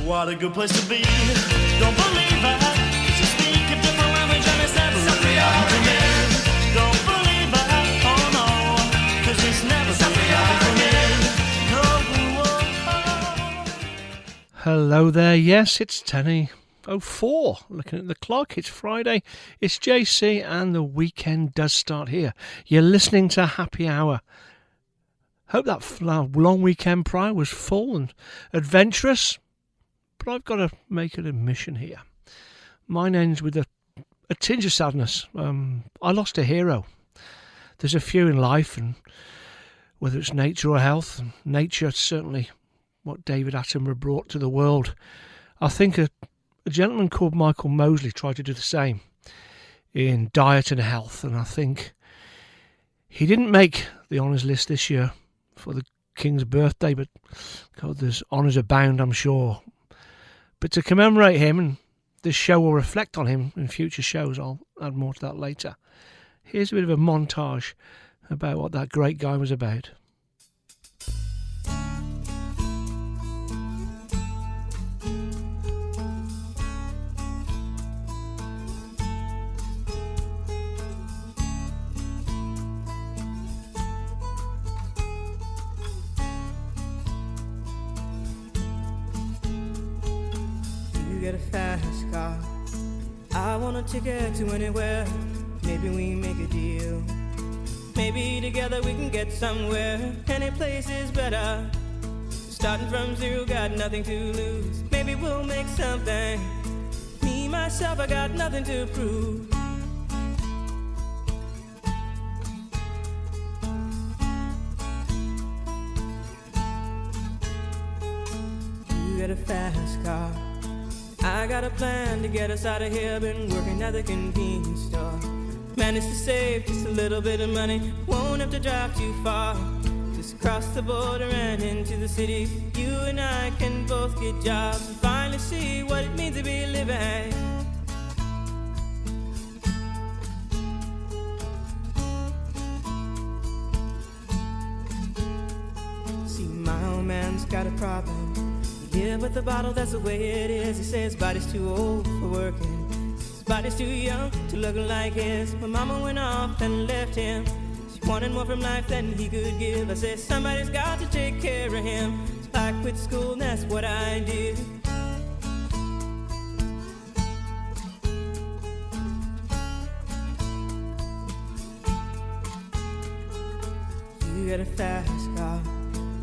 What a good place to be. Don't believe it, 'cause you speak a different language and it's never reality for me. Don't believe it, oh no, 'cause it's never reality for me. Hello there, yes, it's 10:04. Looking at the clock, it's Friday, it's JC, and the weekend does start here. You're listening to Happy Hour. Hope that long weekend prior was full and adventurous, but I've got to make an admission here. Mine ends with a tinge of sadness. I lost a hero. There's a few in life, and whether it's nature or health, and nature certainly what David Attenborough brought to the world. I think a gentleman called Michael Mosley tried to do the same in diet and health, and I think he didn't make the honours list this year for the King's birthday, but God, there's honours abound, I'm sure. But to commemorate him, and this show will reflect on him in future shows, I'll add more to that later. Here's a bit of a montage about what that great guy was about. Get a fast car. I want a ticket to anywhere. Maybe we make a deal. Maybe together we can get somewhere. Any place is better. Starting from zero, got nothing to lose. Maybe we'll make something. Me, myself, I got nothing to prove. You get a fast car. I got a plan to get us out of here. Been working at the convenience store. Managed to save just a little bit of money. Won't have to drive too far. Just cross the border and into the city. You and I can both get jobs and finally see what it means to be living. See, my old man's got a problem. Yeah, but the bottle, that's the way it is. He says his body's too old for working. His body's too young to look like his. My mama went off and left him. She wanted more from life than he could give. I said, somebody's got to take care of him. So I quit school and that's what I did. You got a fast car.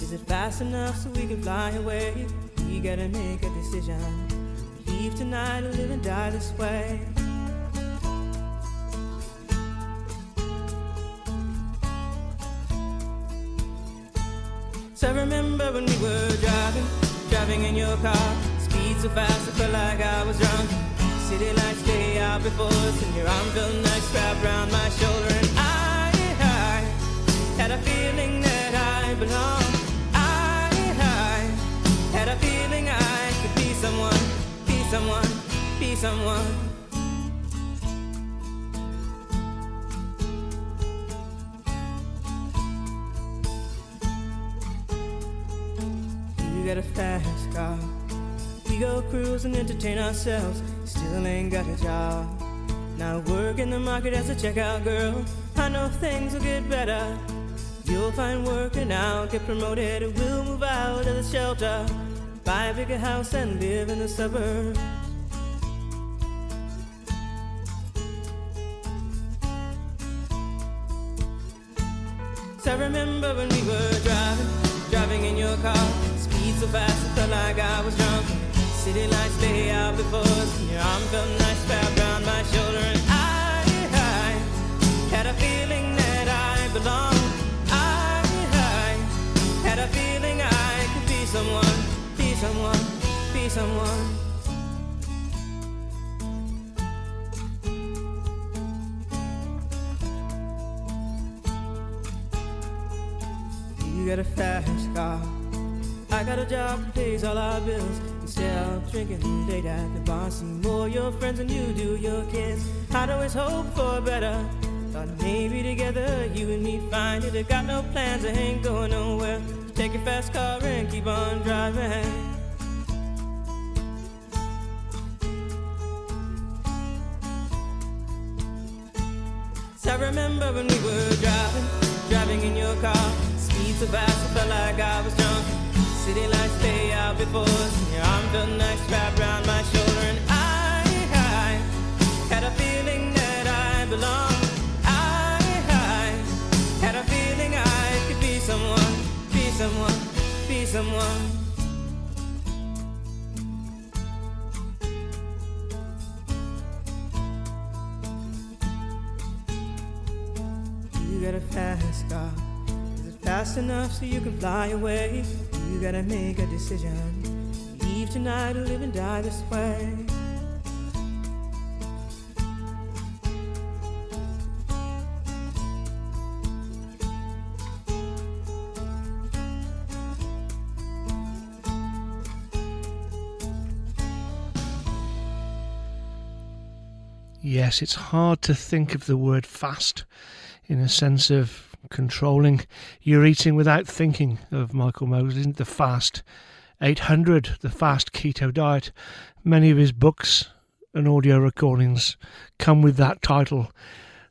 Is it fast enough so we can fly away? We gotta make a decision. Leave tonight or live and die this way. So I remember when we were driving in your car. Speed so fast I felt like I was drunk. City lights lay out before us, and your arm felt nice wrapped around my shoulder. And I had a feeling that I belonged. Had a feeling I could be someone, be someone, be someone. You got a fast car. We go cruise and entertain ourselves. Still ain't got a job. Now work in the market as a checkout girl. I know things will get better. You'll find work and I'll get promoted. We'll move out of the shelter, buy a bigger house and live in the suburbs. So I remember when we were driving in your car. Speed so fast I felt like I was drunk. City lights lay out before us, and your arm felt nice wrapped around my shoulder. And I had a feeling that I belonged. I had a feeling I could be someone, be someone, be someone. You got a fast car. I got a job that pays all our bills. Instead of drinking late at the bar, see more your friends than you do your kids. I'd always hope for better. Thought maybe together you and me find it. I got no plans, I ain't going nowhere. Take your fast car and keep on driving. I remember when we were driving in your car. Speed so fast, I felt like I was drunk. City lights lay out before us, and your arm felt nice wrapped around my shoulder. And I had a feeling that I belonged. I had a feeling I could be someone, be someone, be someone. You got a fast car. Is it fast enough so you can fly away? You gotta make a decision. Leave tonight or live and die this way. Yes, it's hard to think of the word fast in a sense of controlling your eating without thinking of Michael Mosley. Isn't the Fast 800, the Fast Keto Diet? Many of his books and audio recordings come with that title,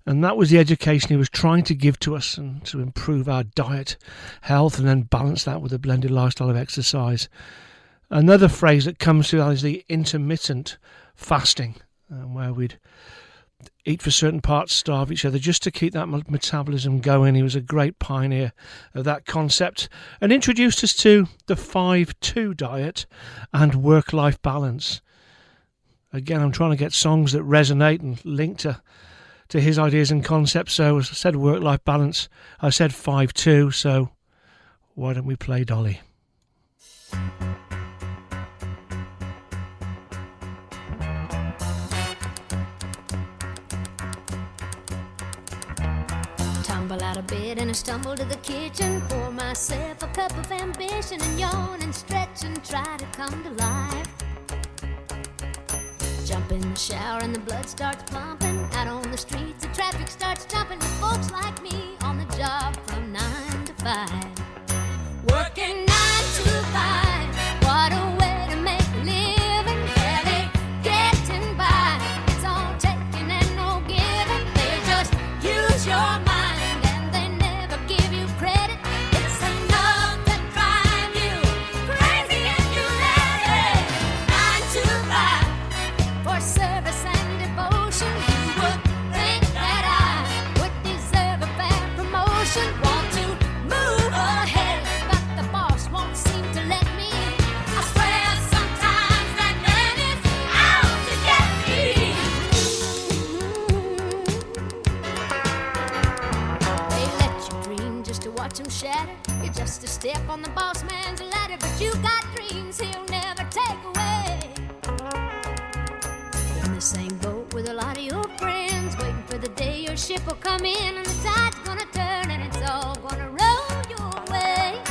and that was the education he was trying to give to us and to improve our diet, health, and then balance that with a blended lifestyle of exercise. Another phrase that comes to that is the intermittent fasting, where we'd eat for certain parts, starve each other, just to keep that metabolism going. He was a great pioneer of that concept and introduced us to the 5-2 diet and work-life balance. Again, I'm trying to get songs that resonate and link to his ideas and concepts. So as I said, work-life balance, I said 5-2, so why don't we play Dolly? Out of bed and I stumble to the kitchen, pour myself a cup of ambition and yawn and stretch and try to come to life. Jump in the shower and the blood starts pumping. Out on the streets the traffic starts jumping with folks like me on the job from 9 to 5. Working 9 to 5, what a way to make a living. Barely getting by, it's all taking and no giving. They just use your mind. You're just a step on the boss man's ladder, but you got dreams he'll never take away. You're in the same boat with a lot of your friends, waiting for the day your ship will come in and the tide's gonna turn and it's all gonna roll your way.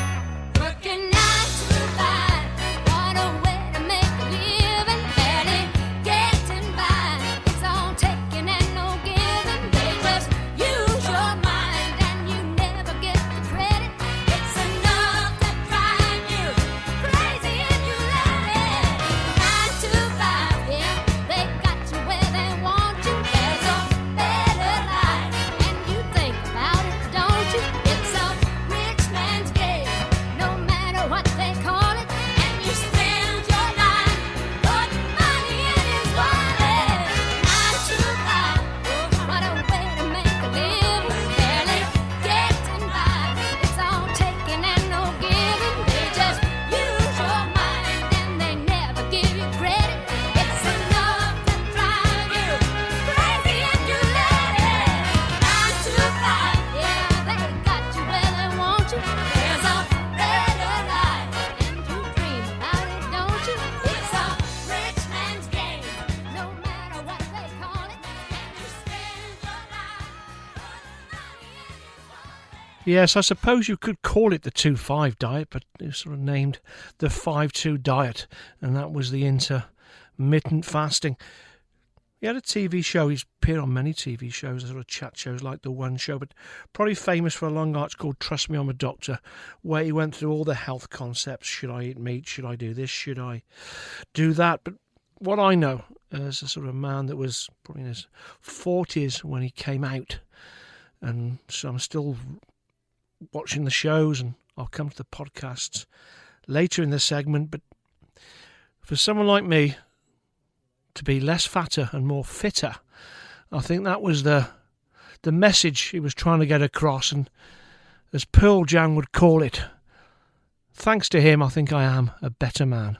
Working 9 to 5, what a way to make a living. Barely getting by, it's all taking and no giving. They just use your mind and you never get the credit. It's enough to drive you crazy and you let it. 9 to 5, yeah, they got you where they want you. There's a better life and you think about it, don't you? It's a rich man's game, no matter what they call it. And you spend your life putting money in his wallet. 9 to 5, what a way to make a living. Barely getting by, it's all taking and no giving. They just use your mind and they never give you credit. It's enough to drive you crazy and you let it. 9 to 5, yeah, they got you where they want you. There's a better life and you dream about it, don't you? It's a rich man's game, no matter what they call it. And you spend your life putting money in his wallet. Yes, I suppose you could call it the 2-5 diet, but it's sort of named the 5-2 diet, and that was the intermittent fasting. He had a TV show. He's appeared on many TV shows, sort of chat shows like The One Show, but probably famous for a long arch called Trust Me, I'm a Doctor, where he went through all the health concepts. Should I eat meat? Should I do this? Should I do that? But what I know as a sort of man that was probably in his 40s when he came out And so I'm still watching the shows, and I'll come to the podcasts later in the segment. But for someone like me to be less fatter and more fitter, I think that was the message he was trying to get across. And as Pearl Jam would call it, thanks to him, I think I am a better man.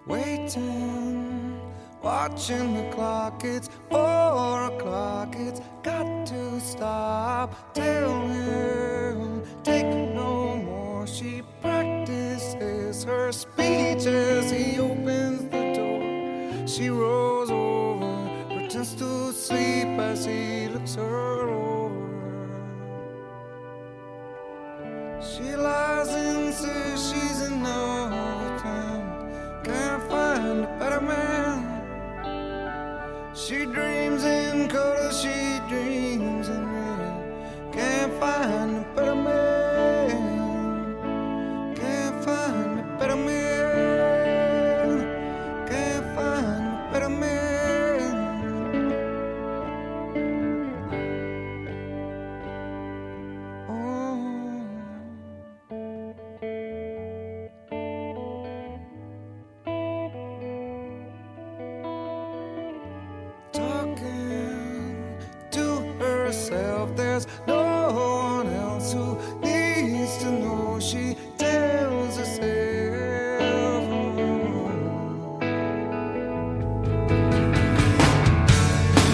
Waiting, watching the clock, it's 4 o'clock, it's got to stop. Tell him, take no more. She practices her speech as he opens the door. She rolls over, pretends to sleep as he looks her over. She lies and says she's in overtime. Can't find a better man. She dreams in color, she dreams in red. Can't find a better man. Can't find a better man. Can't find a better man. Oh. Talking to herself, there's no one else who needs to know. She tells herself.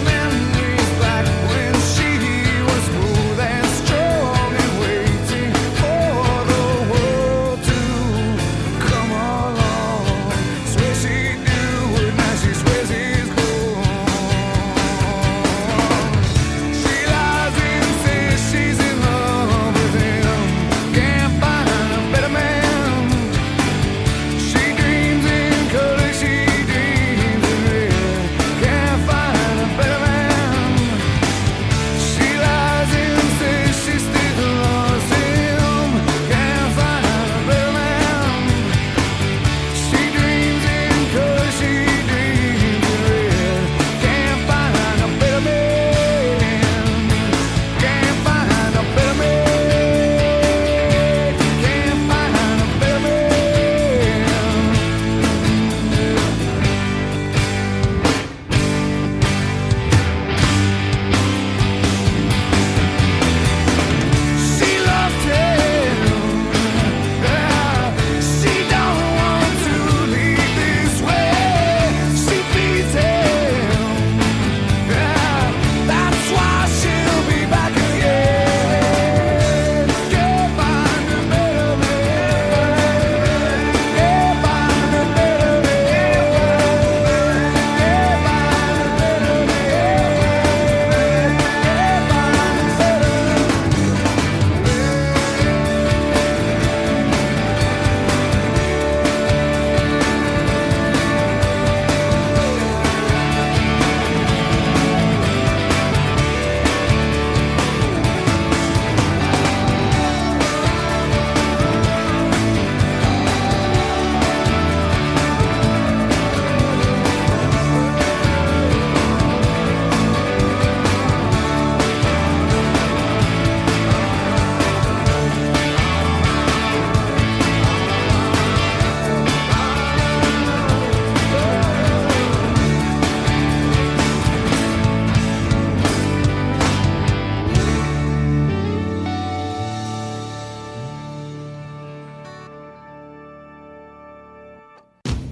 Memories back when she was smooth and strong and waiting for the world to come along. Swear she'd do it, now she swears he's gone. She lies and says she's in love with him. Can't find a better man. She dreams in color, she dreams in red. Can't find a better man. She lies and says she still loves him. Can't find a better man. She dreams in color, she dreams in red. Can't find a better man. Can't find a better man. Can't find a better man. She loved him. She don't want to leave this way. She beats him. That's why she'll be back again. Can't find a better man. Can't find a better man. Can't find a better man. Can't find a better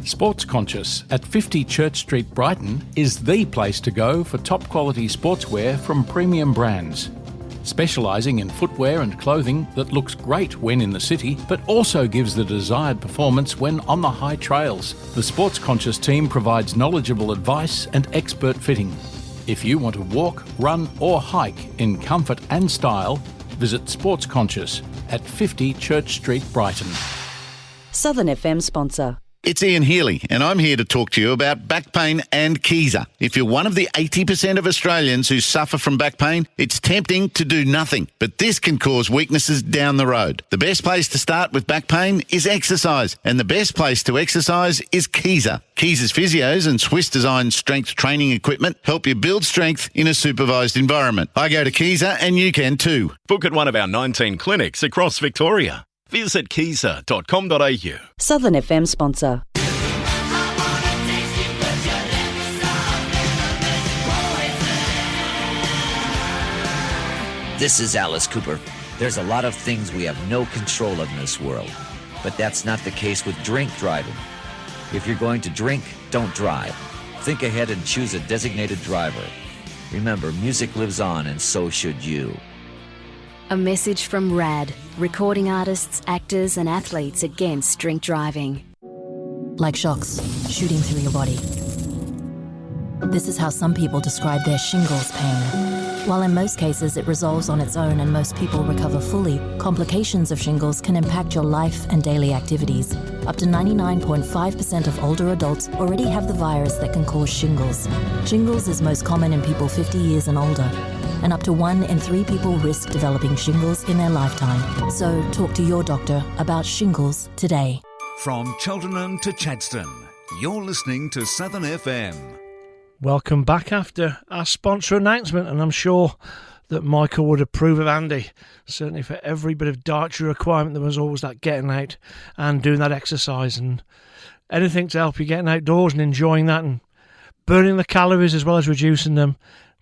Sports Conscious at 50 Church Street, Brighton is the place to go for top quality sportswear from premium brands. Specialising in footwear and clothing that looks great when in the city, but also gives the desired performance when on the high trails. The Sports Conscious team provides knowledgeable advice and expert fitting. If you want to walk, run or hike in comfort and style, visit Sports Conscious at 50 Church Street, Brighton. Southern FM sponsor. It's Ian Healy, and I'm here to talk to you about back pain and Keezer. If you're one of the 80% of Australians who suffer from back pain, it's tempting to do nothing, but this can cause weaknesses down the road. The best place to start with back pain is exercise, and the best place to exercise is Keezer. Keezer's physios and Swiss-designed strength training equipment help you build strength in a supervised environment. I go to Keezer, and you can too. Book at one of our 19 clinics across Victoria. Visit keezer.com.au. Southern FM sponsor. This is Alice Cooper. There's a lot of things we have no control of in this world, but that's not the case with drink driving. If you're going to drink, don't drive. Think ahead and choose a designated driver. Remember, music lives on, and so should you. A message from RAD, recording artists, actors and athletes against drink driving. Like shocks shooting through your body. This is how some people describe their shingles pain. While in most cases it resolves on its own and most people recover fully, complications of shingles can impact your life and daily activities. Up to 99.5% of older adults already have the virus that can cause shingles. Shingles is most common in people 50 years and older, and up to 1 in 3 people risk developing shingles in their lifetime. So talk to your doctor about shingles today. From Cheltenham to Chadstone, you're listening to Southern FM. Welcome back after our sponsor announcement, and I'm sure that Michael would approve of Andy. Certainly for every bit of dietary requirement, there was always that getting out and doing that exercise, and anything to help you getting outdoors and enjoying that and burning the calories as well as reducing them.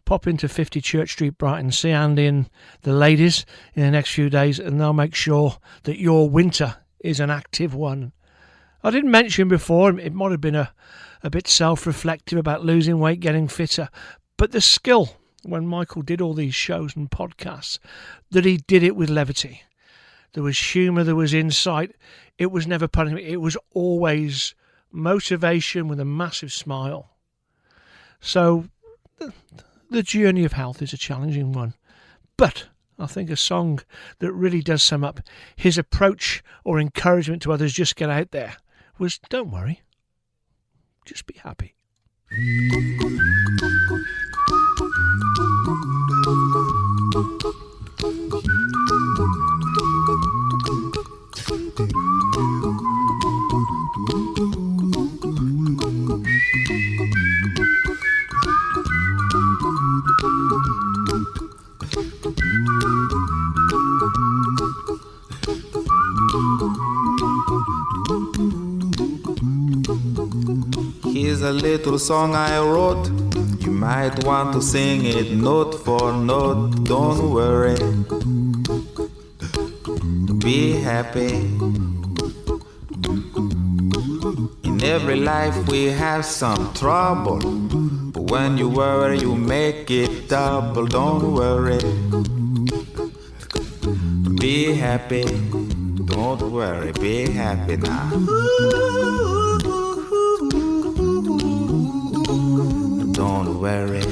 Pop into 50 Church Street, Brighton, see Andy and the ladies in the next few days, and they'll make sure that your winter is an active one. I didn't mention before, it might have been a bit self-reflective about losing weight, getting fitter, but the skill, when Michael did all these shows and podcasts, that he did it with levity. There was humour, there was insight, it was never punishment, it was always motivation with a massive smile. So the journey of health is a challenging one, but I think a song that really does sum up his approach or encouragement to others, just get out there, was don't worry, just be happy. Here's a little song I wrote. You might want to sing it note for note. Don't worry, be happy. In every life we have some trouble, but when you worry you make it double. Don't worry, be happy. Don't worry, be happy now. Don't worry,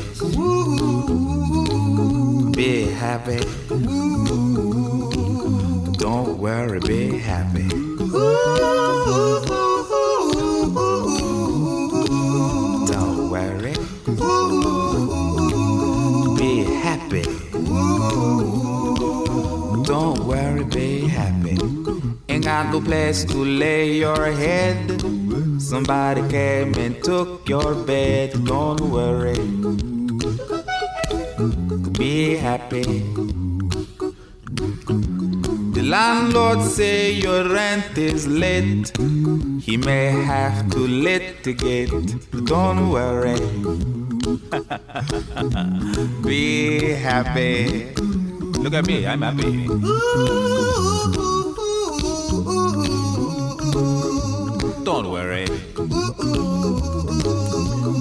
be happy. Don't worry, be happy. Don't worry, be happy. Don't worry, be happy. Ain't got no place to lay your head. Somebody came and took your bed. Don't worry, be happy. The landlord say your rent is late. He may have to litigate. Don't worry, be happy. Look at me, I'm happy. Don't worry,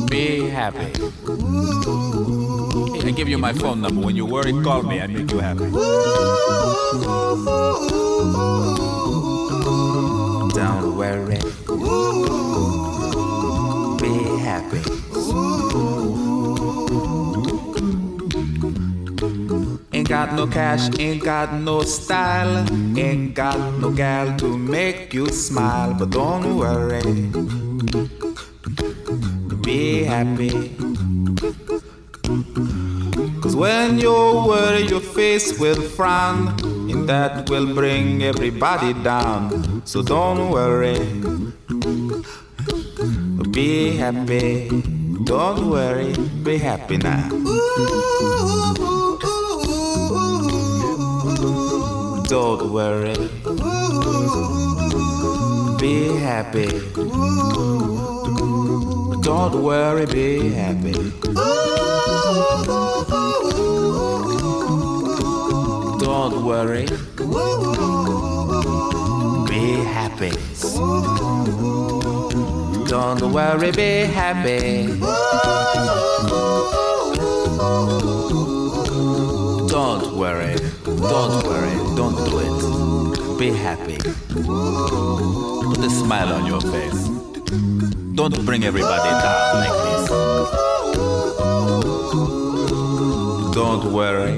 be happy. I give you my phone number. When you worry, call me. I make you happy. Don't worry, be happy. Ain't got got no cash, ain't got no style, ain't got no gal to make you smile. But don't worry, be happy. 'Cause when you worry, your face will frown, and that will bring everybody down. So don't worry, be happy. Don't worry, be happy now. Don't worry, be happy. Don't worry, be happy. Don't worry, be happy. Don't worry, be happy. Don't worry, don't do it. Be happy. Put a smile on your face. Don't bring everybody down like this. Don't worry.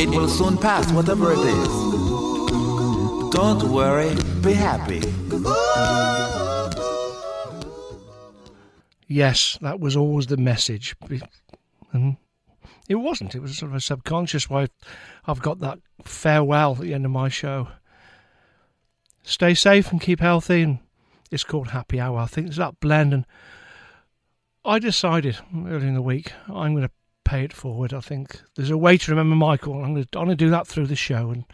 It will soon pass, whatever it is. Don't worry, be happy. Yes, that was always the message. And it wasn't. It was sort of a subconscious way. I've got that farewell at the end of my show. Stay safe and keep healthy. And it's called Happy Hour. I think it's that blend. And I decided early in the week, I'm going to pay it forward. I think there's a way to remember Michael. I'm going to do that through the show. And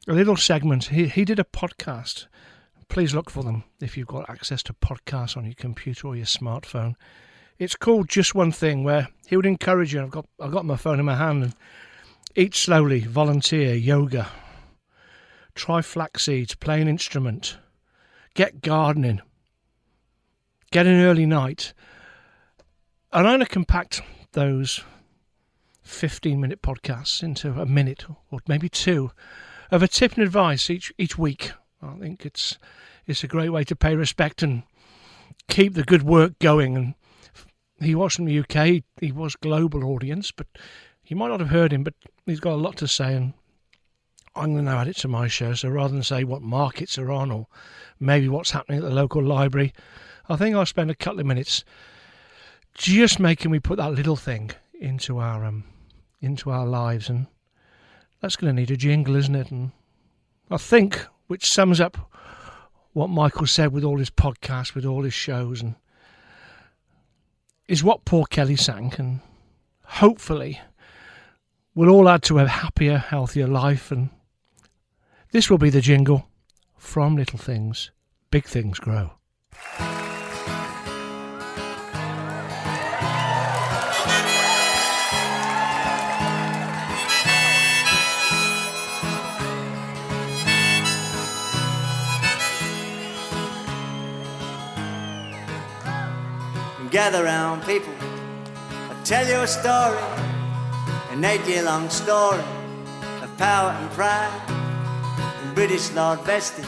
a little segment. He did a podcast. Please look for them if you've got access to podcasts on your computer or your smartphone. It's called Just One Thing, where he would encourage you. I've got my phone in my hand. And eat slowly, volunteer, yoga, try flax seeds, play an instrument, get gardening, get an early night. And I'm going to compact those 15-minute podcasts into a minute or maybe two of a tip and advice each week. I think it's a great way to pay respect and keep the good work going. And he was from the UK. He was global audience, but you might not have heard him, but he's got a lot to say, and I'm going to now add it to my show. So rather than say what markets are on or maybe what's happening at the local library, I think I'll spend a couple of minutes just making we put that little thing into our lives, and that's going to need a jingle, isn't it? And I think, which sums up what Michael said with all his podcasts, with all his shows, and is what Paul Kelly sang, and hopefully we'll all add to a happier, healthier life. And this will be the jingle. From little things, big things grow. Gather round, people, I'll tell you a story, an 8-year-long story of power and pride, and British Lord Vested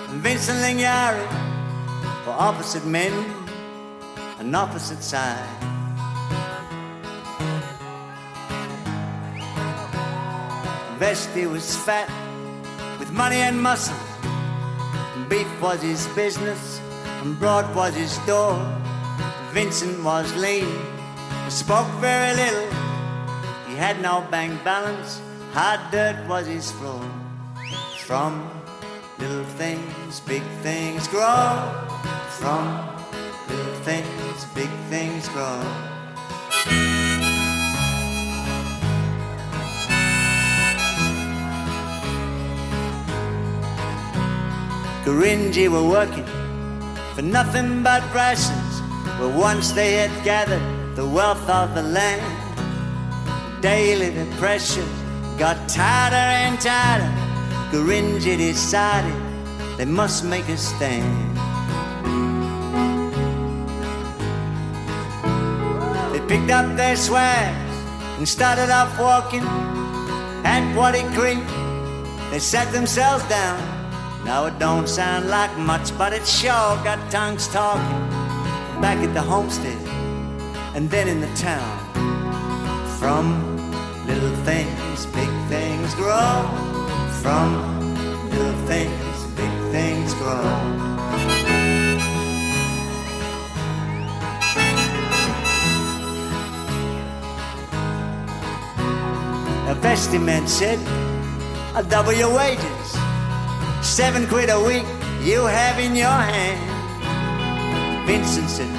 and Vincent Lingiari were opposite men on opposite sides. Vesty was fat with money and muscle, and beef was his business and broad was his door. Vincent was lean, he spoke very little, he had no bank balance, hard dirt was his floor. From little things, big things grow. From little things, big things grow. Gurindji were working for nothing but rations, where once they had gathered the wealth of the land. Daily the pressure got tighter and tighter. Gurindji decided they must make a stand. They picked up their swags and started off walking at Waddy Creek. They sat themselves down. Now it don't sound like much, but it sure got tongues talking. Back at the homestead and then in the town. From little things, big things grow. From little things, big things grow. A vestment said, I'll double your wages. 7 quid a week you have in your hand. Vincent said,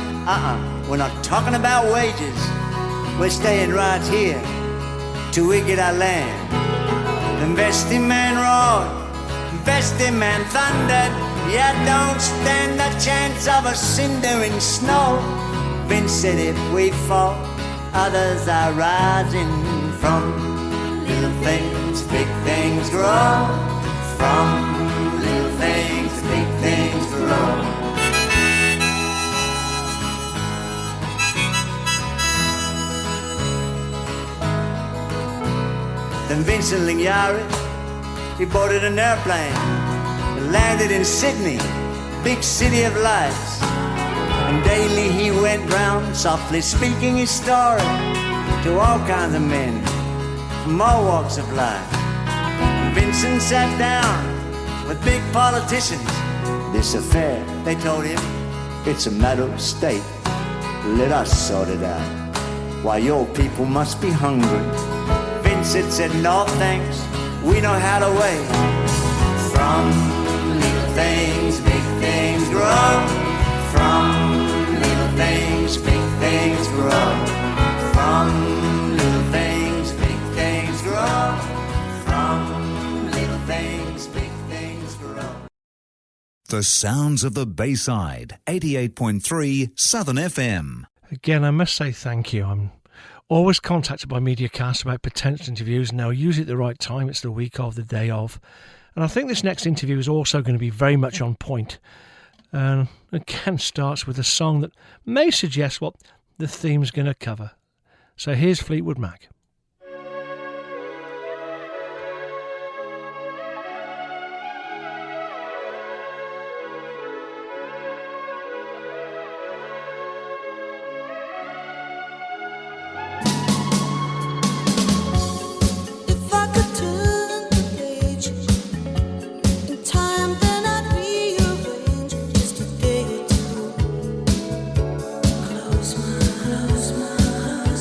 we're not talking about wages. We're staying right here till we get our land. The vesting man roared, vesting man thundered. You don't stand a chance of a cinder in snow. Vince said, if we fall, others are rising. From little things, big things grow. From little things, big things grow. Then Vincent Lingyari, he boarded an airplane and landed in Sydney, big city of lights. And daily he went round softly speaking his story to all kinds of men from all walks of life. And Vincent sat down with big politicians. This affair, they told him, it's a matter of state. Let us sort it out. Why, your people must be hungry. Vincent said, no thanks, we know how to wait. From little things, big things grow. From little things, big things grow. From little things, big things grow. From little things, big things grow. The sounds of the Bayside, 88.3 Southern FM. Again, I must say thank you. I'm always contacted by MediaCast about potential interviews. Now, usually at the right time, it's the week of, the day of. And I think this next interview is also going to be very much on point. And again, starts with a song that may suggest what the theme's going to cover. So here's Fleetwood Mac. Close my eyes.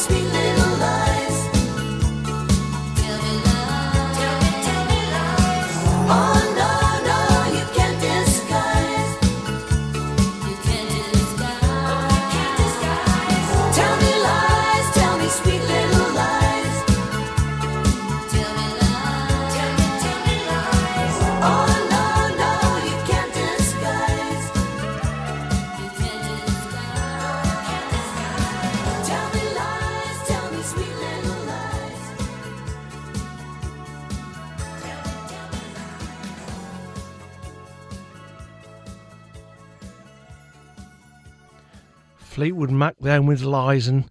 sweet little lies. Tell me lies. Tell me lies. Oh no, no, you can't disguise. You can't disguise. Tell me lies. Tell me sweet little lies. Tell me lies. Tell me lies. Oh no, no, you can't disguise. You can't disguise. Tell me lies. Tell me sweet little lies. Fleetwood Mac then with lies, and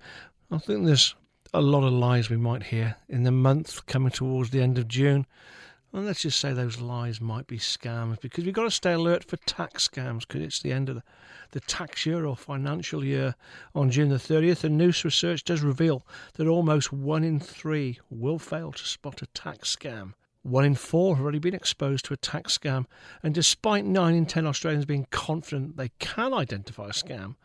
I think there's a lot of lies we might hear in the month coming towards the end of June. And let's just say those lies might be scams, because we've got to stay alert for tax scams, because it's the end of the tax year or financial year on June the 30th, and new research does reveal that almost 1 in 3 will fail to spot a tax scam. 1 in 4 have already been exposed to a tax scam, and despite 9 in 10 Australians being confident they can identify a scam,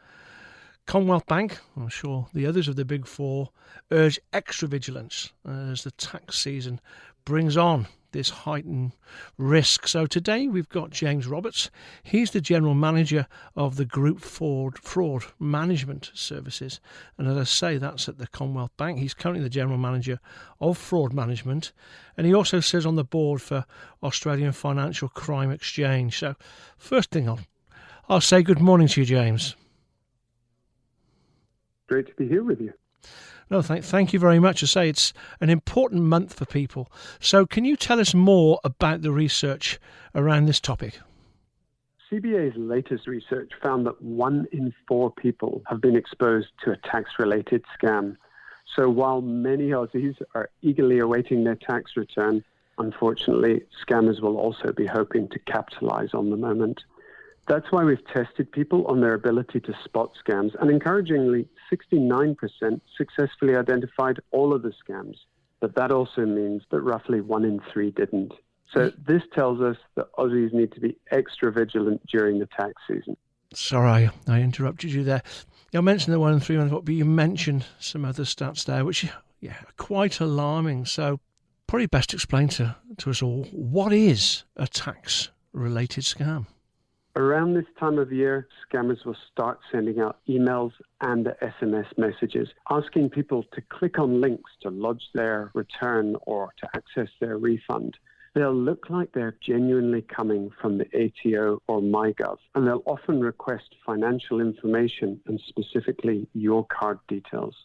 Commonwealth Bank, I'm sure the others of the Big Four, urge extra vigilance as the tax season brings on this heightened risk. So today we've got James Roberts. He's the General Manager of the Group Fraud Management Services. And as I say, that's at the Commonwealth Bank. He's currently the General Manager of Fraud Management. And he also sits on the board for Australian Financial Crime Exchange. So first thing I'll say good morning to you, James. Great to be here with you. No, thank you very much. I say it's an important month for people. So can you tell us more about the research around this topic? CBA's latest research found that 1 in 4 people have been exposed to a tax-related scam. So while many Aussies are eagerly awaiting their tax return, unfortunately, scammers will also be hoping to capitalise on the moment. That's why we've tested people on their ability to spot scams, and encouragingly, 69% successfully identified all of the scams. But that also means that roughly 1 in 3 didn't. So this tells us that Aussies need to be extra vigilant during the tax season. Sorry, I interrupted you there. I mentioned the 1 in 3, but you mentioned some other stats there, which are quite alarming. So probably best explain to us all, what is a tax-related scam? Around this time of year, scammers will start sending out emails and SMS messages asking people to click on links to lodge their return or to access their refund. They'll look like they're genuinely coming from the ATO or MyGov, and they'll often request financial information and specifically your card details.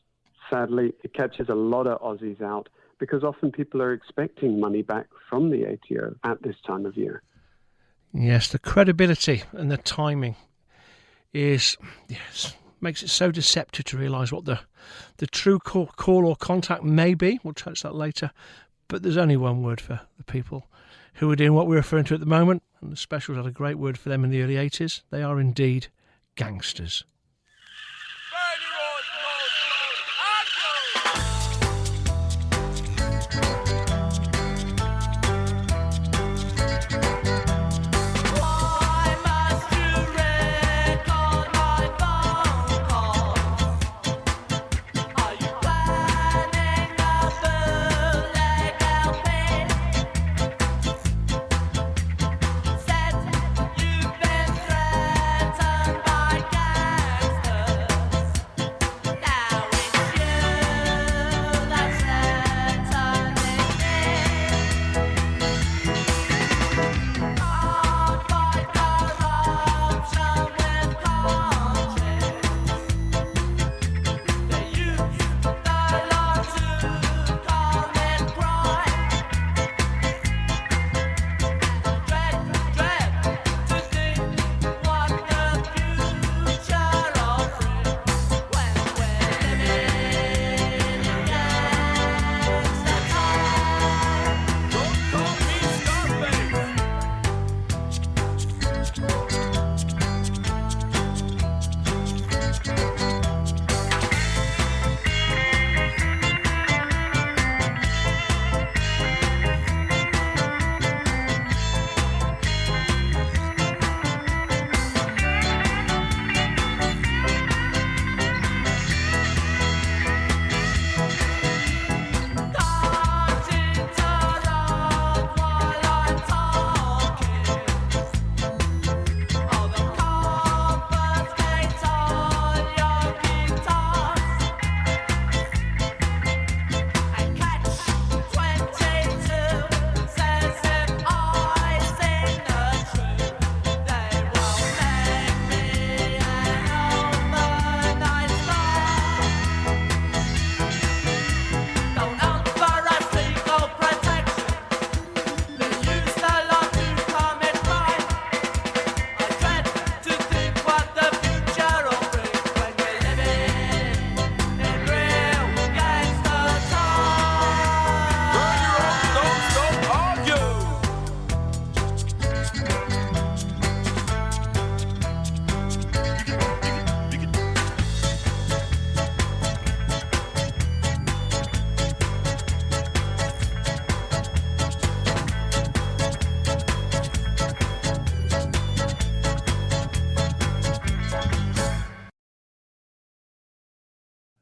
Sadly, it catches a lot of Aussies out because often people are expecting money back from the ATO at this time of year. Yes, the credibility and the timing makes it so deceptive to realise what the true call or contact may be. We'll touch that later. But there's only one word for the people who are doing what we're referring to at the moment, and the Specials had a great word for them in the early 80s. They are indeed gangsters.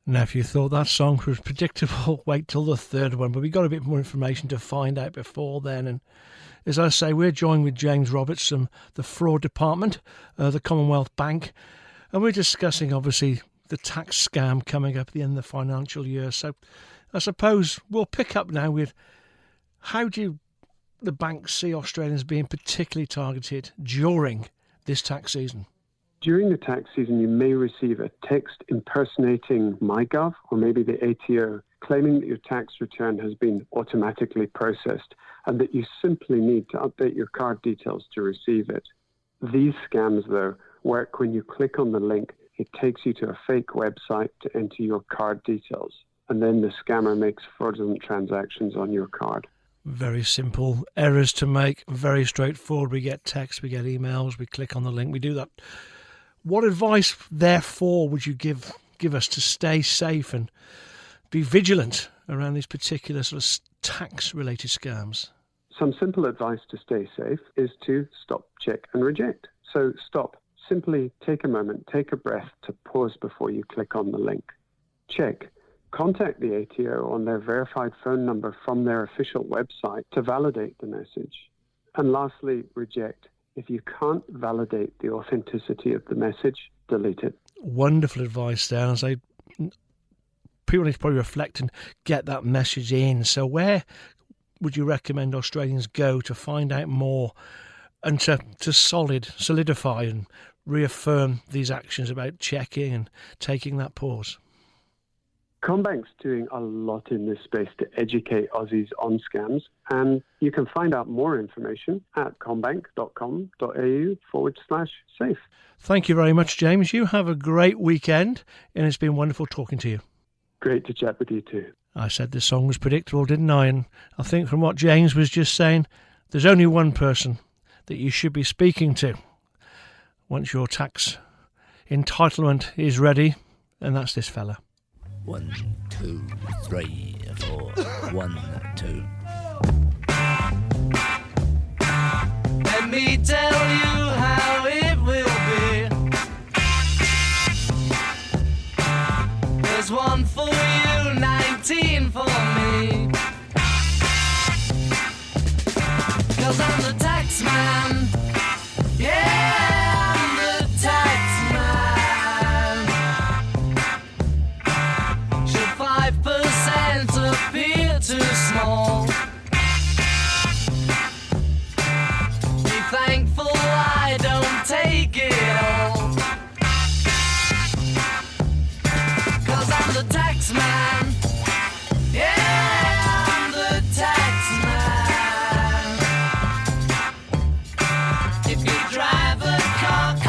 Now, if you thought that song was predictable, wait till the third one. But we got a bit more information to find out before then. And as I say, we're joined with James Roberts from the Fraud Department, the Commonwealth Bank. And we're discussing, obviously, the tax scam coming up at the end of the financial year. So I suppose we'll pick up now with how do the banks see Australians being particularly targeted during this tax season? During the tax season, you may receive a text impersonating MyGov or maybe the ATO, claiming that your tax return has been automatically processed and that you simply need to update your card details to receive it. These scams, though, work when you click on the link. It takes you to a fake website to enter your card details, and then the scammer makes fraudulent transactions on your card. Very simple errors to make, very straightforward. We get texts, we get emails, we click on the link, we do that. What advice, therefore, would you give us to stay safe and be vigilant around these particular sort of tax-related scams? Some simple advice to stay safe is to stop, check, and reject. So stop. Simply take a moment, take a breath to pause before you click on the link. Check. Contact the ATO on their verified phone number from their official website to validate the message. And lastly, reject. If you can't validate the authenticity of the message, delete it. Wonderful advice there. As I people need to probably reflect and get that message in. So where would you recommend Australians go to find out more and to solidify and reaffirm these actions about checking and taking that pause? CommBank's doing a lot in this space to educate Aussies on scams, and you can find out more information at commbank.com.au/safe. Thank you very much, James. You have a great weekend, and it's been wonderful talking to you. Great to chat with you too. I said the song was predictable, didn't I? And I think from what James was just saying, there's only one person that you should be speaking to once your tax entitlement is ready, and that's this fella. 1, 2, 3, 4. 1, 2. Let me tell you how it will be. There's 1 for you, 19 for me. 'Cause I'm the tax man. Yeah, I'm the tax man. Should 5% appear too small? Be thankful I don't take it all. 'Cause I'm the tax man. Yeah, I'm the tax man. If you drive a car, I'll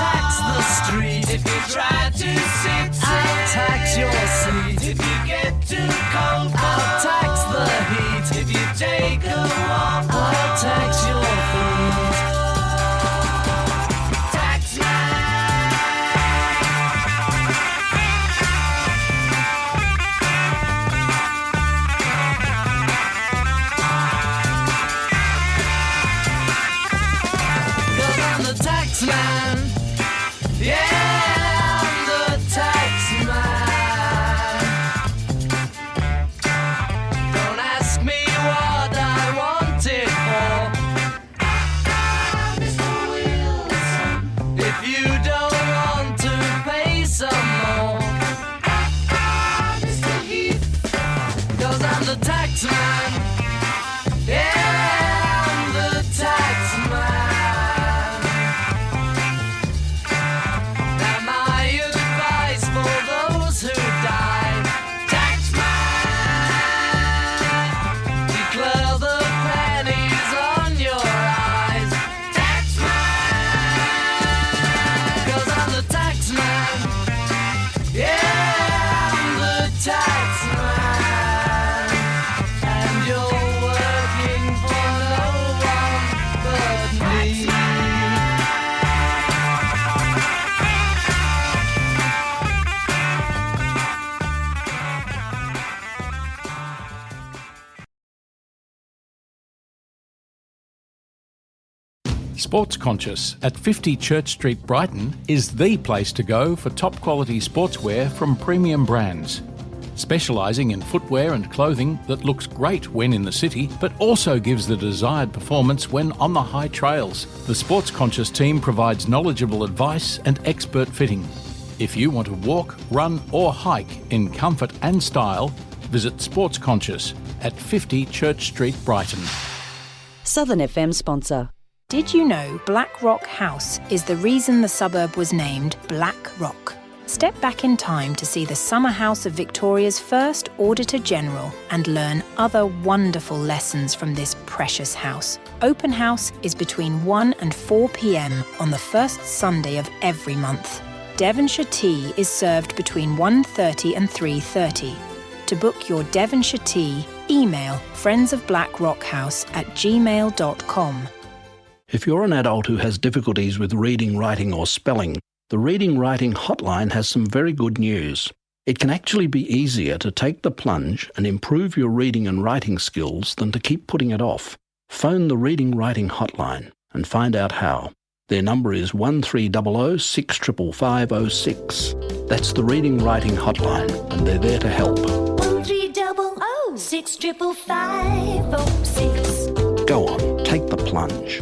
tax the street. If you try to sit, I'll tax your seat. If you get too cold, I'll tax the heat. If you take a walk, I'll tax your feet. Tax Cause I'm the tax man. Yeah, I'm the tax man. Don't ask me what I want it for. Mr. Wilson. If you don't want to pay some more. Mr. Heath. 'Cause I'm the tax man. Yeah, I'm the tax man. Now my advice for those who die, tax man, declare the pennies on your eyes, tax man. 'Cause I'm the tax man. Yeah, I'm the tax man. And you're Sports Conscious at 50 Church Street, Brighton is the place to go for top quality sportswear from premium brands. Specialising in footwear and clothing that looks great when in the city, but also gives the desired performance when on the high trails. The Sports Conscious team provides knowledgeable advice and expert fitting. If you want to walk, run or hike in comfort and style, visit Sports Conscious at 50 Church Street, Brighton. Southern FM sponsor. Did you know Black Rock House is the reason the suburb was named Black Rock? Step back in time to see the summer house of Victoria's first Auditor General and learn other wonderful lessons from this precious house. Open house is between 1 and 4 p.m. on the first Sunday of every month. Devonshire tea is served between 1:30 and 3:30. To book your Devonshire tea, email friendsofblackrockhouse@gmail.com. If you're an adult who has difficulties with reading, writing or spelling, the Reading Writing Hotline has some very good news. It can actually be easier to take the plunge and improve your reading and writing skills than to keep putting it off. Phone the Reading Writing Hotline and find out how. Their number is 1300 6550506. That's the Reading Writing Hotline, and they're there to help. 1300 6550506. Go on, take the plunge.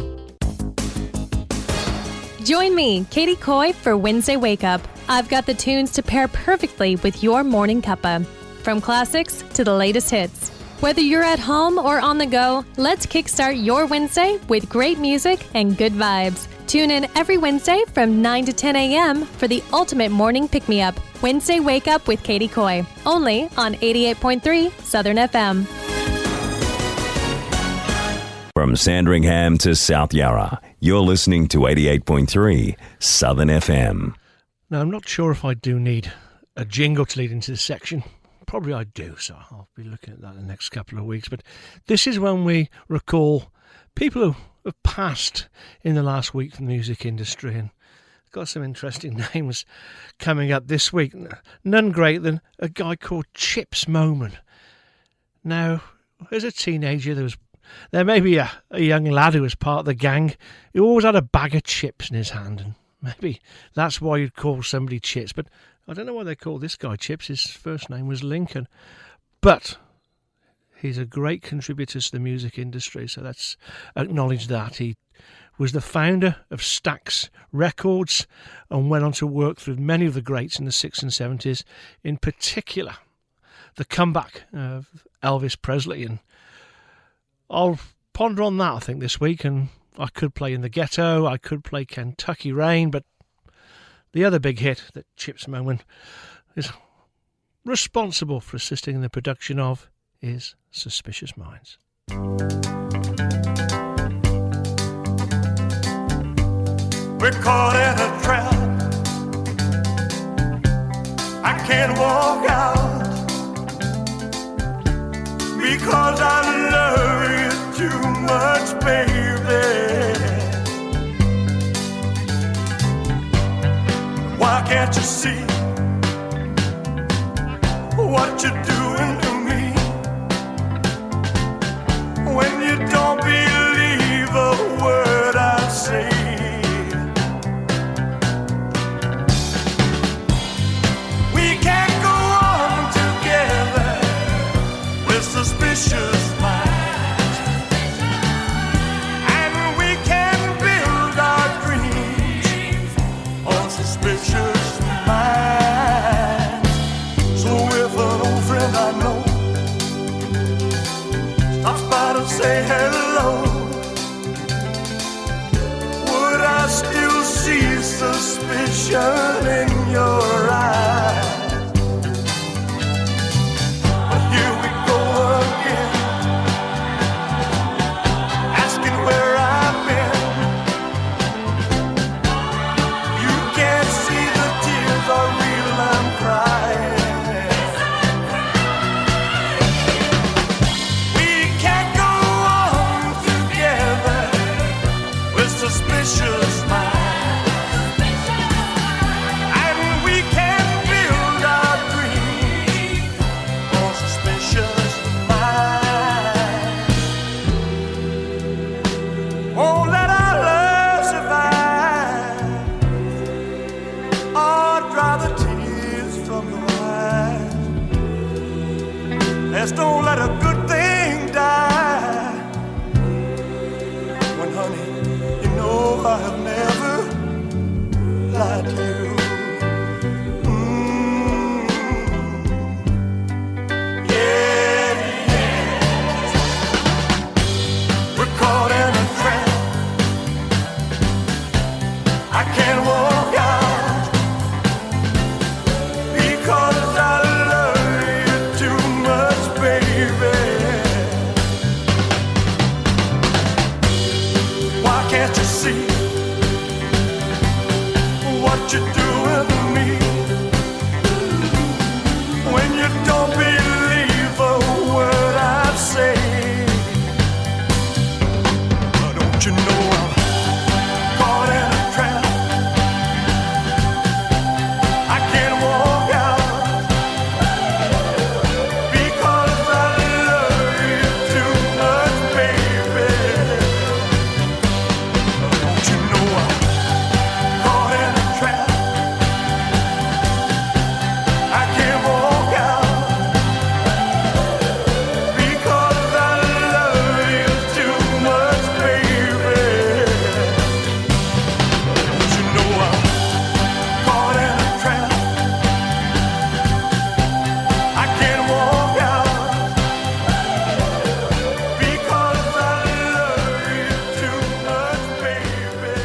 Join me, Katie Coy, for Wednesday Wake Up. I've got the tunes to pair perfectly with your morning cuppa. From classics to the latest hits. Whether you're at home or on the go, let's kickstart your Wednesday with great music and good vibes. Tune in every Wednesday from 9 to 10 a.m. for the ultimate morning pick-me-up. Wednesday Wake Up with Katie Coy. Only on 88.3 Southern FM. From Sandringham to South Yarra, you're listening to 88.3 Southern FM. Now, I'm not sure if I do need a jingle to lead into this section. Probably I do, so I'll be looking at that in the next couple of weeks. But this is when we recall people who have passed in the last week from the music industry, and got some interesting names coming up this week. None greater than a guy called Chips Moman. Now, as a teenager, there may be a young lad who was part of the gang who always had a bag of chips in his hand, and maybe that's why you'd call somebody Chips. But I don't know why they call this guy Chips. His first name was Lincoln. But he's a great contributor to the music industry, so let's acknowledge that. He was the founder of Stax Records and went on to work with many of the greats in the 60s and 70s, in particular the comeback of Elvis Presley. And I'll ponder on that, I think, this week, and I could play In the Ghetto, I could play Kentucky Rain, but the other big hit that Chips Moman is responsible for assisting in the production of is Suspicious Minds. We're caught in a trap. I can't walk out because I love you too much, baby. Why can't you see what you're doing to me when you don't believe a word I say? We can't go on together with suspicious minds, and we can build our dreams on suspicious minds. So if an old friend I know Just don't let a good thing die. When, honey, you know I have never lied to you. Yeah, yeah. We're caught in a trap. I can't walk out because I love you too much, baby. Why can't you see what you're doing to me? When you don't believe a word I say, don't you know I'm caught in a trap? I can't walk out because I love you too much, baby. Don't you know I'm caught in a trap? I can't walk out because I love you too much, baby. Don't you know I'm caught in a trap? I can't walk out because I love you too much, baby.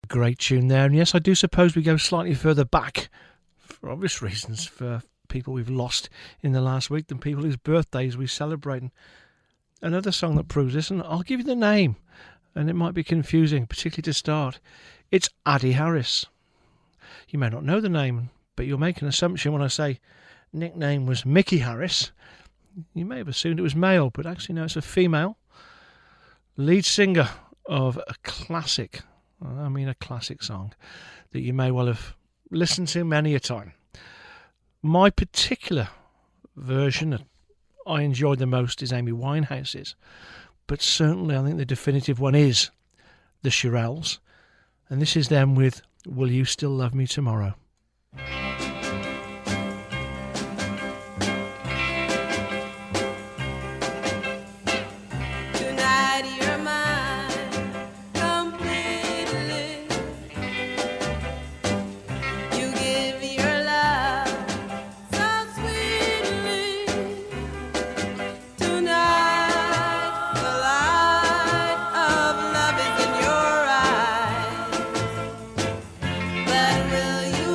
Great tune there. And yes, I do suppose we go slightly further back, for obvious reasons, for people we've lost in the last week than people whose birthdays we celebrate. And another song that proves this, and I'll give you the name, and it might be confusing, particularly to start. It's Addie Harris. You may not know the name, but you'll make an assumption when I say nickname was Mickey Harris. You may have assumed it was male, but actually no, it's a female lead singer of a classic, a classic song that you may well have listened to many a time. My particular version that I enjoyed the most is Amy Winehouse's, but certainly I think the definitive one is the Shirelles, and this is them with Will You Still Love Me Tomorrow? Tonight you're mine completely. You give me your love so sweetly. Tonight the light of love is in your eyes. But will you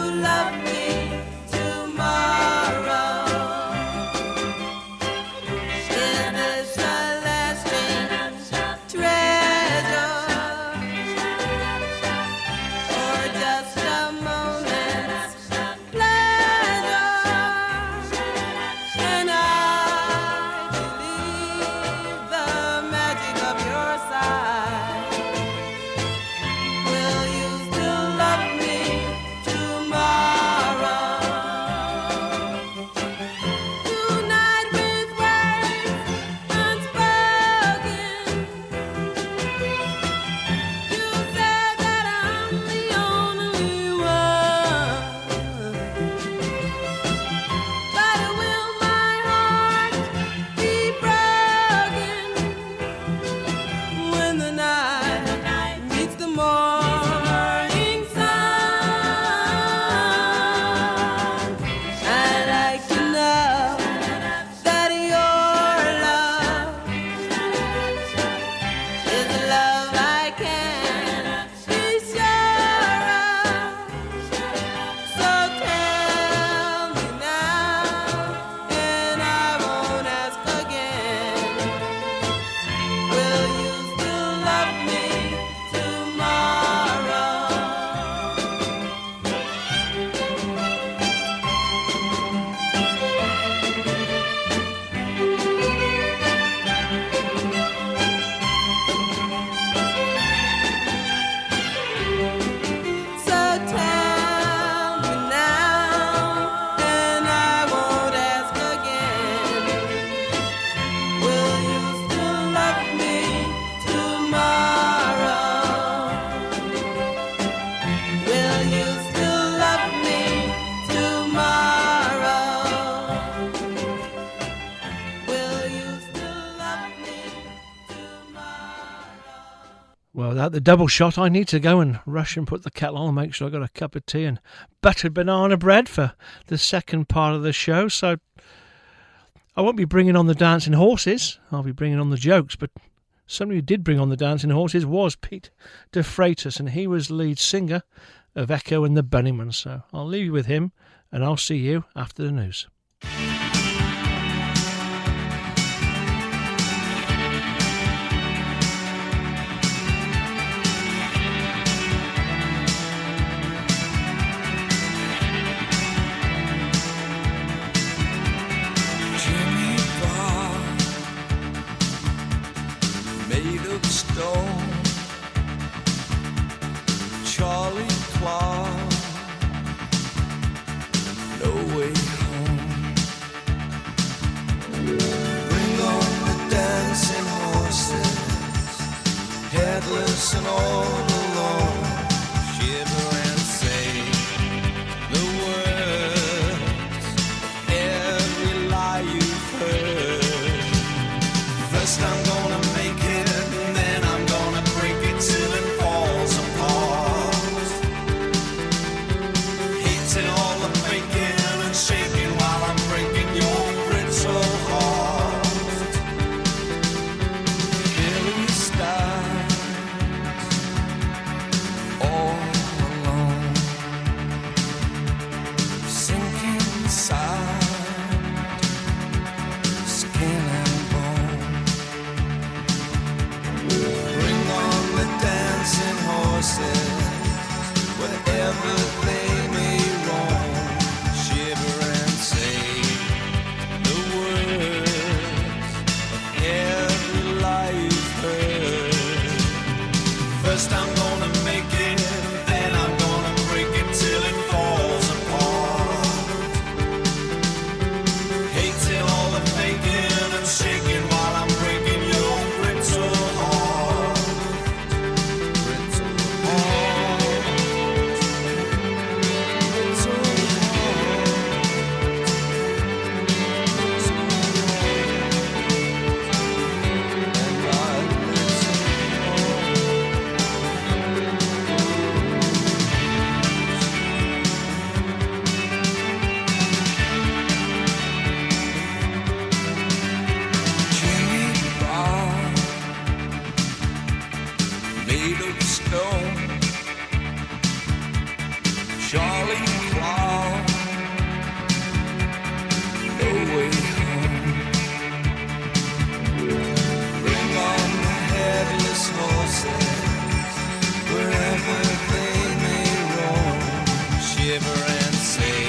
without the double shot, I need to go and rush and put the kettle on and make sure I got a cup of tea and buttered banana bread for the second part of the show. So I won't be bringing on the dancing horses. I'll be bringing on the jokes. But somebody who did bring on the dancing horses was Pete de Freitas, and he was lead singer of Echo and the Bunnymen. So I'll leave you with him, and I'll see you after the news. Jimmy Bob, made of stone. Charlie Clark, no way home. Bring on the dancing horses, headless and all alone. Shiver and say the words of every lie you've heard. First I'm gonna make it, and then I'm gonna break it till it falls apart. Hating all the faking and shaking while I'm breaking your brittle heart. Billy Stein, all alone, sinking inside, skin and bone. Bring on the dancing horses, wherever they may roam. Shiver and say the words of every lie you've heard. First I'm gonna make it, then I'm gonna break it till it falls apart. Hating all the faking and shaking while I'm breaking your brittle heart. Brittle heart. Brittle Jimmy Bob, made of stone. Charlie Clark, no way home. Bring on the headless horses, wherever they may roam. Shiver and say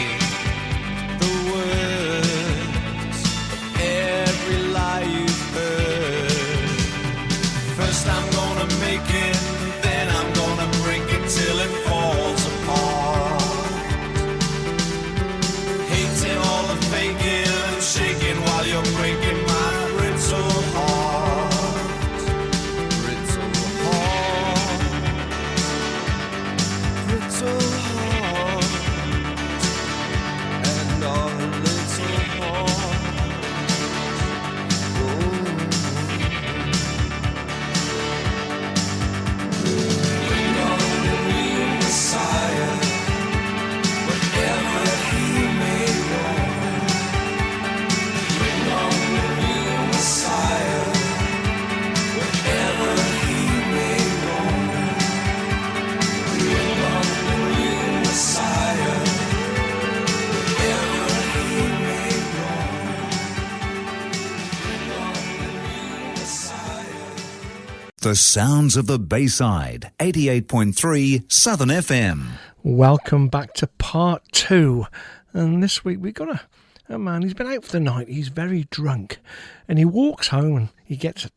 the words of every lie you've heard. First I'm gonna make it, then I'm gonna break it till it falls apart. Hating all the faking and shaking while you're breaking my brittle heart. Brittle heart. Brittle heart. And our little heart. Bring on the new Messiah, whatever he may roam. Bring on the new Messiah, whatever he may roam. Bring on the new Messiah, whatever he may roam. Bring on the new Messiah. The sounds of the Bayside, 88.3 Southern FM. Welcome back to part 2. And this week we got a man, he's been out for the night, he's very drunk. And he walks home and he gets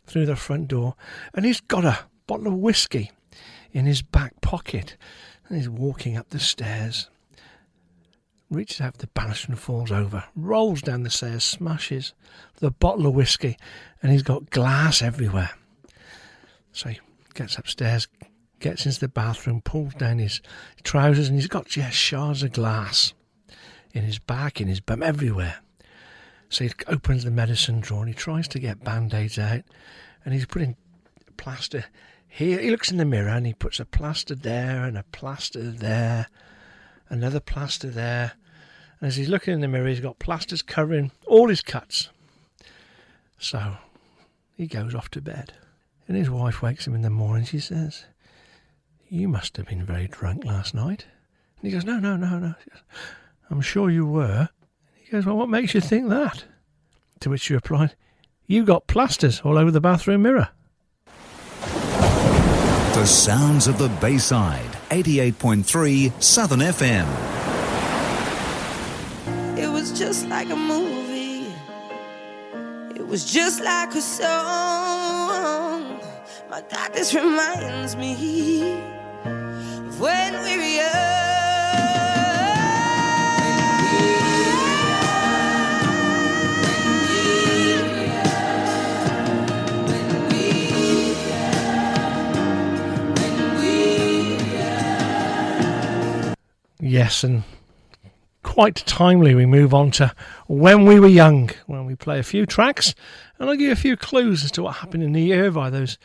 through the front door and he's got a bottle of whiskey in his back pocket. And he's walking up the stairs, reaches out the banister and falls over, rolls down the stairs, smashes the bottle of whiskey, and he's got glass everywhere. So he gets upstairs, gets into the bathroom, pulls down his trousers, and he's got just shards of glass in his back, in his bum, everywhere. So he opens the medicine drawer and he tries to get Band-Aids out, and he's putting plaster He looks in the mirror and he puts a plaster there and a plaster there, another plaster there. And as he's looking in the mirror, he's got plasters covering all his cuts. So he goes off to bed. And his wife wakes him in the morning. She says, "You must have been very drunk last night." And he goes, No. She goes, "I'm sure you were." He goes, "Well, what makes you think that?" To which she replied, "You got plasters all over the bathroom mirror." The sounds of the Bayside, 88.3 Southern FM. It was just like a movie. It was just like a song. My God, this reminds me of when we were young. Yes, and quite timely we move on to When We Were Young, when we play a few tracks, and I'll give you a few clues as to what happened in the year via those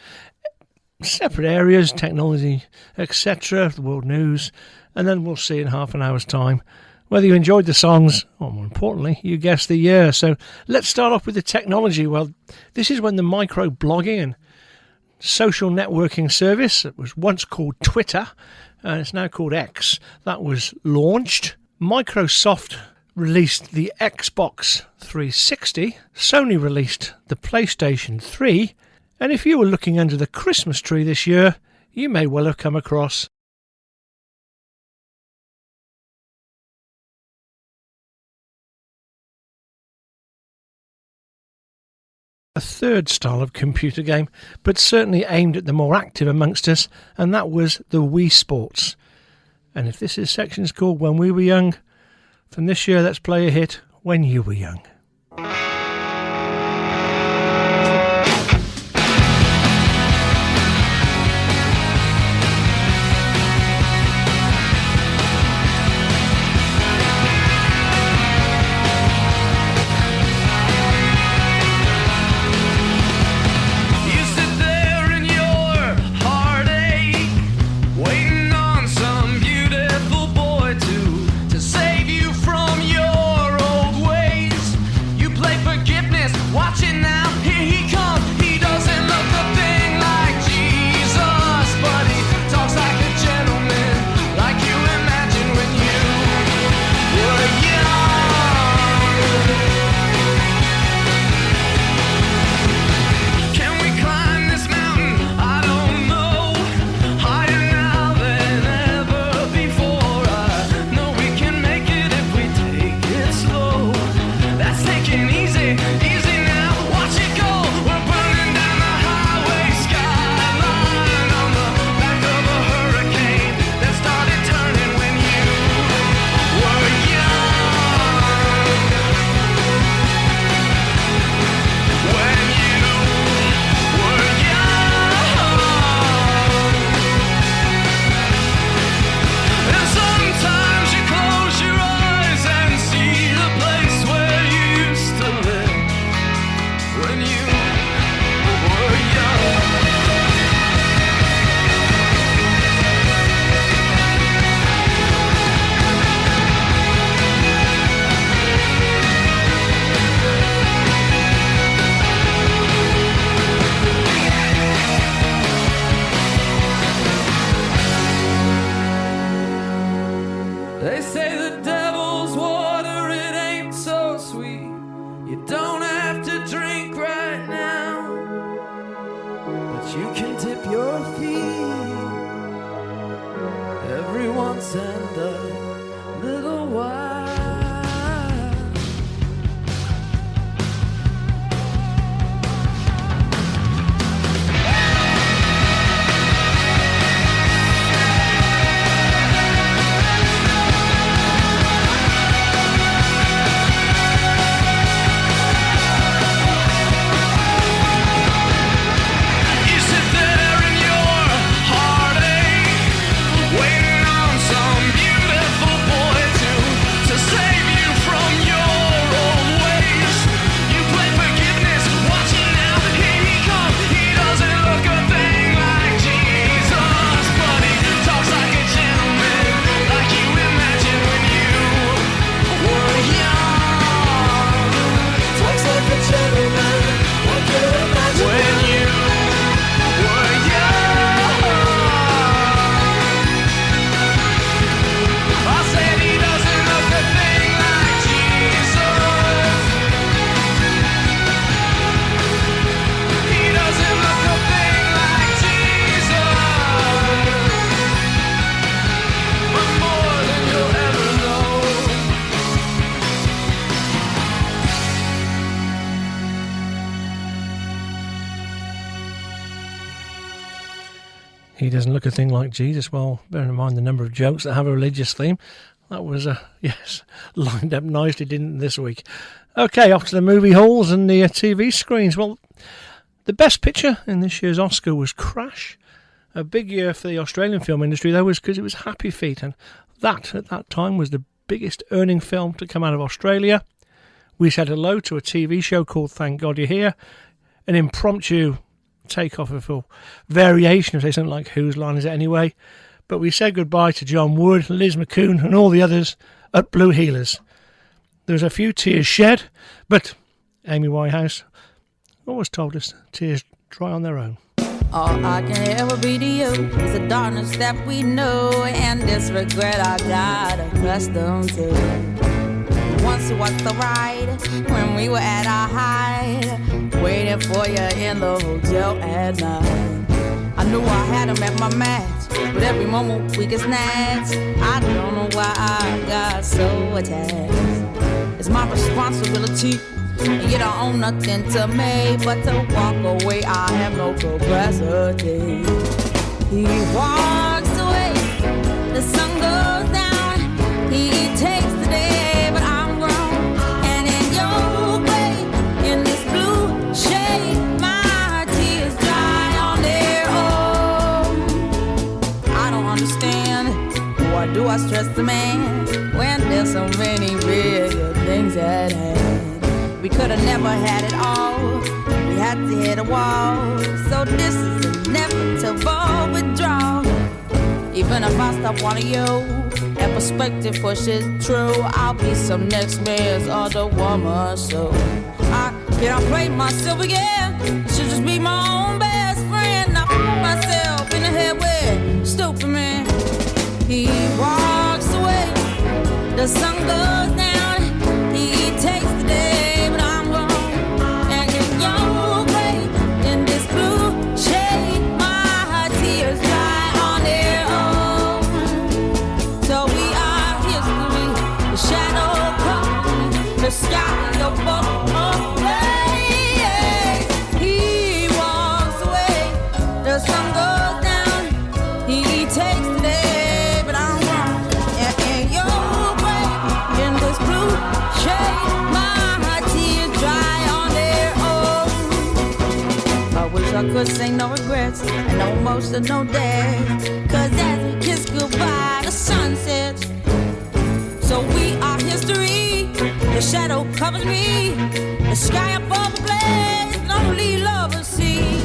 separate areas, technology, etc., the world news, and then we'll see in half an hour's time whether you enjoyed the songs, or more importantly, you guessed the year. So let's start off with the technology. Well, this is when the micro-blogging and social networking service that was once called Twitter, and it's now called X, that was launched. Microsoft released the Xbox 360, Sony released the PlayStation 3, and if you were looking under the Christmas tree this year, you may well have come across a third style of computer game, but certainly aimed at the more active amongst us, and that was the Wii Sports. And if this section is called When We Were Young, from this year, let's play a hit, When You Were Young. You sit there in your heartache, waiting on some beautiful boy to save you from your old ways. He doesn't look a thing like Jesus. Well, bearing in mind the number of jokes that have a religious theme, that was, yes, lined up nicely, didn't it, this week? Okay, off to the movie halls and the TV screens. Well, the best picture in this year's Oscar was Crash. A big year for the Australian film industry, though, was because it was Happy Feet, and that, at that time, was the biggest earning film to come out of Australia. We said hello to a TV show called Thank God You're Here, an impromptu takeoff of a variation of, say, something like Whose Line Is It Anyway? But we said goodbye to John Wood, Liz McCoon, and all the others at Blue Heelers. There was a few tears shed, but Amy Winehouse always told us tears dry on their own. All I can ever be to you is the darkness that we know and this regret I got accustomed to. Once was the ride when we were at our height, waiting for you in the hotel at night. I knew I had him at my match, but every moment we get snatched. I don't know why I got so attached. It's my responsibility, and you don't own nothing to me but to walk away. I have no capacity. He walks away, the sun goes down. He takes the day, but I'm grown. And in your way, in this blue shade, my tears dry on their own. I don't understand, why do I stress the man when there's so many bigger things at hand? We could have never had it all. We had to hit a wall. So this is inevitable withdrawal. Even if I stop wanting you, and perspective pushes true, I'll be some next man's other woman. So I cannot play myself again. Should just be my own best friend. I put myself in the head with stupid man. He walks away, the sun goes down. He takes the day, but I'm gone. And in your way, in this blue shade, my tears dry on their own. So we are history, the shadow comes, the sky above away. He walks away, the sun goes down. He takes the day, but I'm gone. And in your way, in this blue shade, my tears dry on their own. I wish I could say no regrets and no emotional days. Cause as we kiss goodbye, the sun sets. So we are history. The shadow covers me. The sky above the blaze, and only lovers see.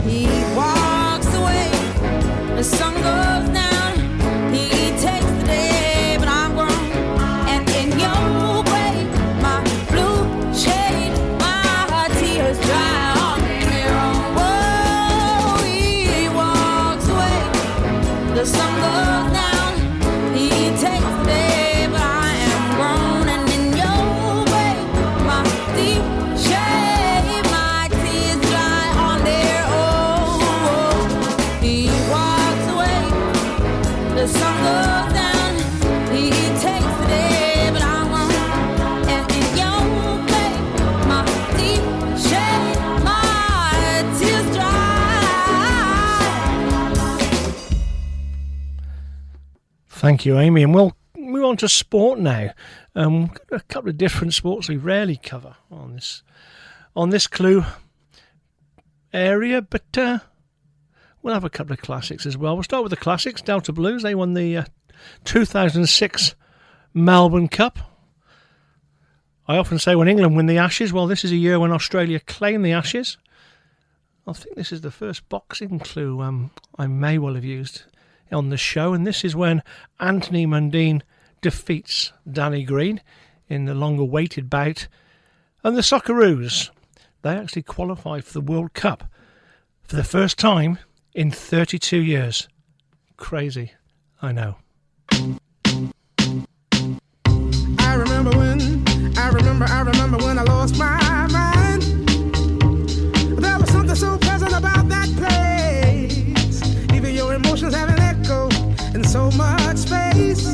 He walks away. The sun goes down. He takes the day, but I'm grown. And in your way, my blue shade, my tears dry on their own. Whoa, he walks away. The sun goes down. He takes the day, but I am grown. And in your way, my deep shade, my tears dry on their own. He walks away. The sun goes down. He takes the day, but I'm gone. And in your way, my deep shade, my tears dry. Thank you, Amy. And we'll move on to sport now. A couple of different sports we rarely cover on this Clue area, but we'll have a couple of classics as well. We'll start with the classics. Delta Blues, they won the 2006 Melbourne Cup. I often say when England win the Ashes, well, this is a year when Australia claim the Ashes. I think this is the first boxing clue I may well have used on the show, and this is when Anthony Mundine defeats Danny Green in the long-awaited bout. And the Socceroos, they actually qualified for the World Cup for the first time in 32 years. Crazy, I know. I remember when I lost my mind. There was something so pleasant about that place. Even your emotions have an echo in so much space.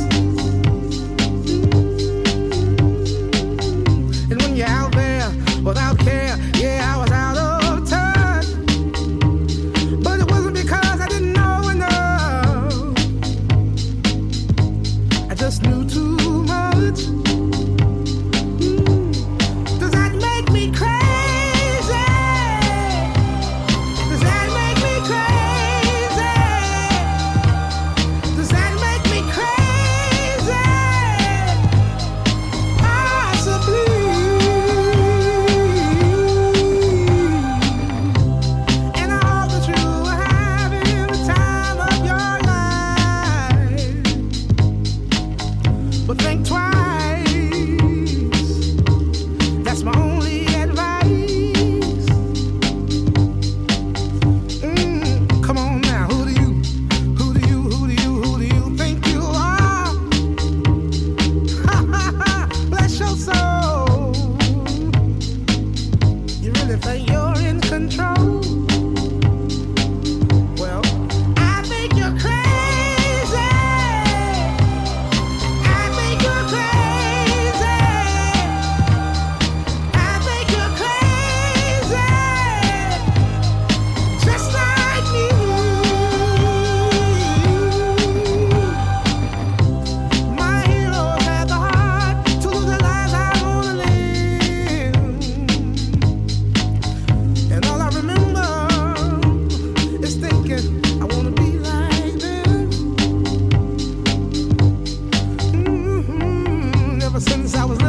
And when you're out there without care, yeah, I was out of touch. But it wasn't because I didn't know enough. think twice. That's my only advice. Come on now, who do you think you are? Bless your soul. You really think you're in control? Well, I think you're crazy. I think you're crazy. I think you're crazy. Just like me. My heroes had the heart to lose their lives. I wanna live. And all I remember is thinking, I wanna be like them. Ever since I was